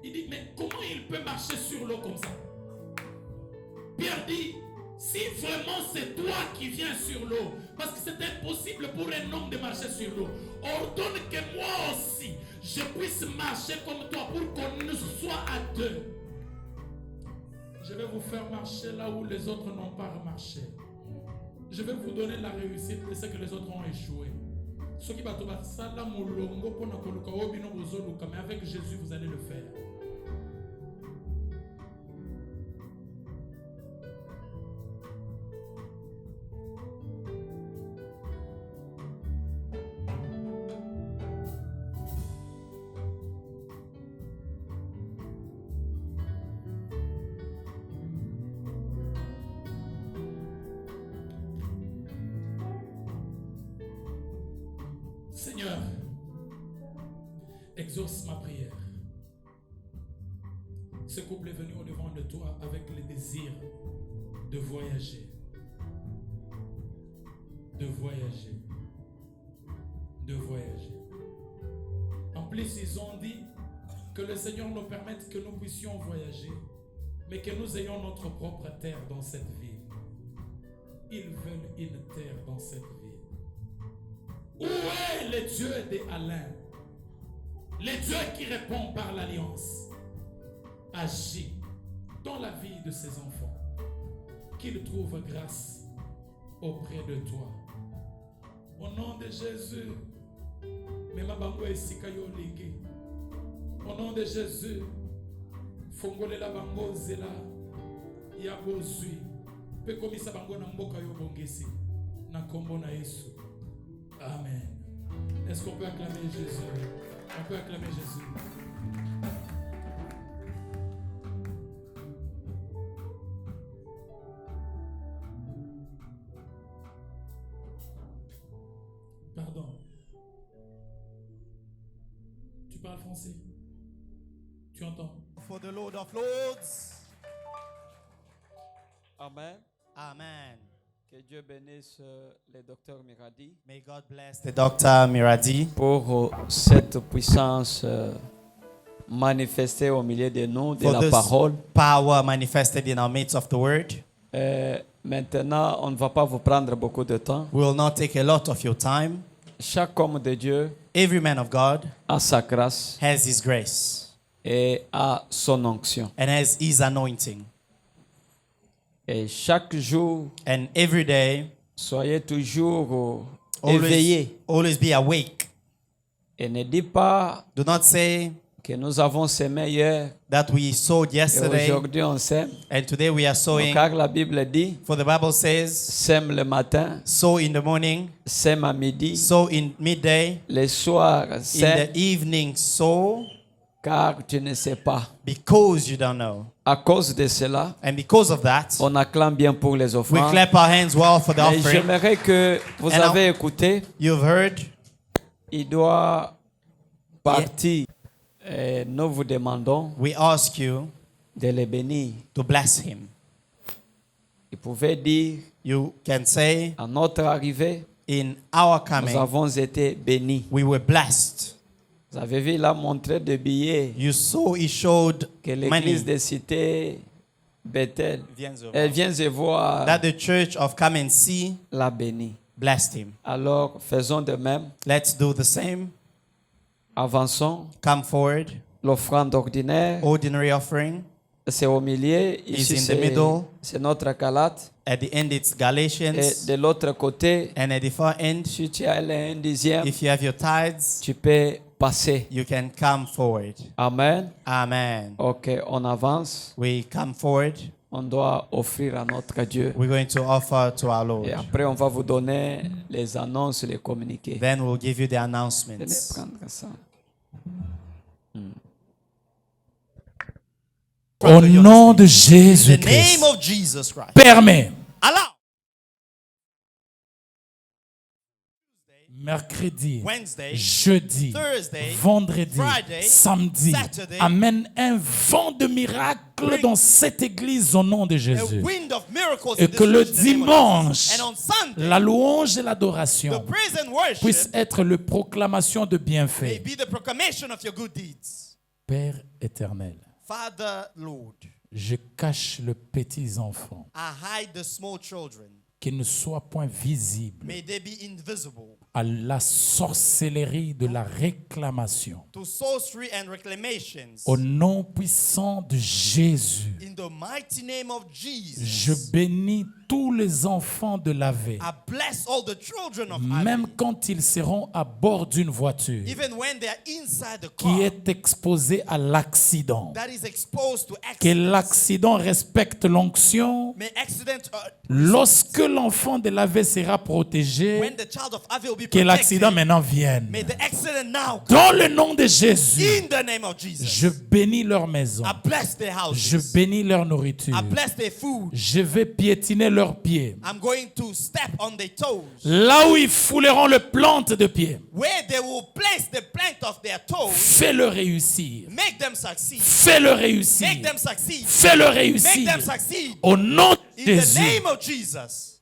Il dit, mais comment il peut marcher sur l'eau comme ça? Pierre dit, si vraiment c'est toi qui viens sur l'eau, parce que c'est impossible pour un homme de marcher sur l'eau, ordonne que moi aussi, je puisse marcher comme toi pour qu'on soit à deux. Je vais vous faire marcher là où les autres n'ont pas marché. Je vais vous donner la réussite de ce que les autres ont échoué. Mais avec Jésus, vous allez le faire. Seigneur, exauce ma prière. Ce couple est venu au-devant de toi avec le désir de voyager. De voyager. De voyager. En plus, ils ont dit que le Seigneur nous permette que nous puissions voyager, mais que nous ayons notre propre terre dans cette ville. Ils veulent une terre dans cette ville. Où est le Dieu d'Alain? Le Dieu qui répond par l'alliance. Agis dans la vie de ses enfants. Qu'ils trouvent grâce auprès de toi. Au nom de Jésus. Au nom de Jésus. Fongole la bango zela. Ya bozui. Pe komisa bango na mboka yo bongesi. Na kombo na Yesu. Amen. Est-ce qu'on peut acclamer Jésus? On peut acclamer Jésus. Pardon. Tu parles français. Tu entends? For the Lord of Lords. Amen. Amen. Que Dieu bénisse le docteur Miradi May God bless the Dr. Miradi pour cette puissance manifestée au milieu de nous, de for la this parole. power manifested in our midst of the word. Maintenant, on ne va pas vous prendre beaucoup de temps. We will not take a lot of your time. Chaque homme de Dieu Every man of God a sa grâce has his grace et a son onction. and has his anointing. Et chaque jour, And every day, soyez toujours éveillés. always be awake. Et ne dites pas Do not say que nous avons semé hier that we sowed et yesterday aujourd'hui on sème. and today we are sowing. Car la Bible dit, For the Bible says, sème le matin, sow in the morning, sème à midi, sow in midday, le soir, in sème, the evening, sow, car tu ne sais pas. because you don't know. À cause de cela, And because of that, on acclame bien pour les we offrandes. clap our hands well for the Et offering. j'aimerais que vous And avez écouté, You've heard, il doit partir. Et nous vous demandons we ask you de le bénir. to bless him. Il pouvait dire, You can say, à notre arrivée, in our nous coming, avons été bénis. we were blessed. Vous avez vu, il a montré des billets You saw he showed que l'église money de Cité Bethel, that elle vient de voir the church of Come and See la bénie. blessed him. Alors, faisons de même. Let's do the same. Avançons. Come forward. L'offrande ordinaire, Ordinary offering. c'est au milieu. Is Ici, in the middle. c'est notre Galate. At the end, it's Et Galatians. de l'autre côté, And at the far end, si tu as un dixième, if you have your tithes, tu peux passer. you can come forward. Amen. Amen. Ok, on avance. We come forward. On doit offrir à notre Dieu. We're going to offer to our Lord. Et après, on va vous donner les annonces, les communiqués. Then we'll give you the Venez announcements. prendre ça. Au nom de In the Jésus-Christ, name of Jesus Christ. permets Allow mercredi, Wednesday, jeudi, Thursday, vendredi, Friday, samedi, Saturday, amène un vent de miracles dans cette église au nom de a Jésus. wind of miracles Et in this que le church in the name of Jesus. dimanche, And on Sunday, la louange et the l'adoration praise and worship puisse être la proclamation de may bienfaits. be the proclamation of your good deeds. Père éternel, Father, Lord, je cache les petits enfants, I hide the small children. qu'ils ne soient point visibles May they be invisible à la sorcellerie de la réclamation. to sorcery and reclamations. Au nom puissant de Jésus, In the mighty name of Jesus, je bénis tous les enfants de l'AV, I bless all the children of même Ivy, quand ils seront à bord d'une voiture even when they are inside the qui car est exposée à l'accident. that is exposed to Que accidents. l'accident respecte l'onction. May accident, Lorsque l'enfant de l'AV sera protégé, when the child of Ivy will be que l'accident protected, maintenant vienne. may the accident now come. Dans le nom de Jésus, In the name of Jesus, je bénis leur maison. I bless their Je houses. bénis leur nourriture. I bless their food. Je vais piétiner leurs pieds. I'm going to step on their toes. Là où ils fouleront les plantes de pied, Where they will place the plant of their toes, fais-le réussir. make them succeed. Fais-le réussir. Make them succeed. Fais-le Make réussir. them succeed. Au nom de In the Jésus, name of Jesus,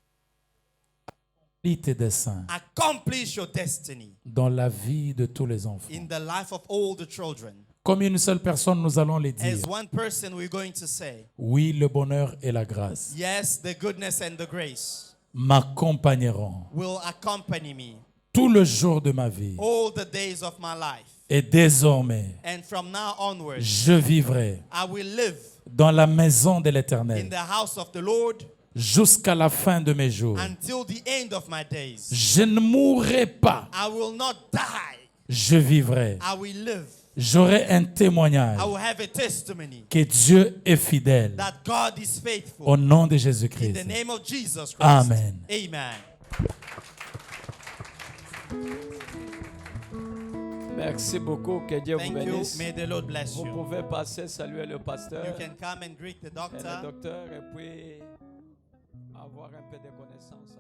lis tes desseins accomplish your destiny dans la vie de tous les enfants. in the life of all the children. Comme une seule personne, nous allons les dire. As one person, we're going to say, Oui, le bonheur et la grâce yes, the goodness and the grace m'accompagneront will accompany me tout le jour de ma vie. all the days of my life. Et désormais, And from now onward, je vivrai I will live dans la maison de in l'Éternel the house of the Lord jusqu'à la fin de mes jours. until the end of my days. Je ne mourrai pas, I will not die. je vivrai. I will live. J'aurai un témoignage I will have a testimony que Dieu est fidèle. that God is faithful. Au nom de In Jésus-Christ. the name of Jesus Christ. Amen. Amen. Merci beaucoup. Que Dieu vous Thank you. bénisse. May the Lord bless Vous you. pouvez passer, saluer le pasteur You can come and greet the et le doctor docteur et puis avoir un peu de connaissances.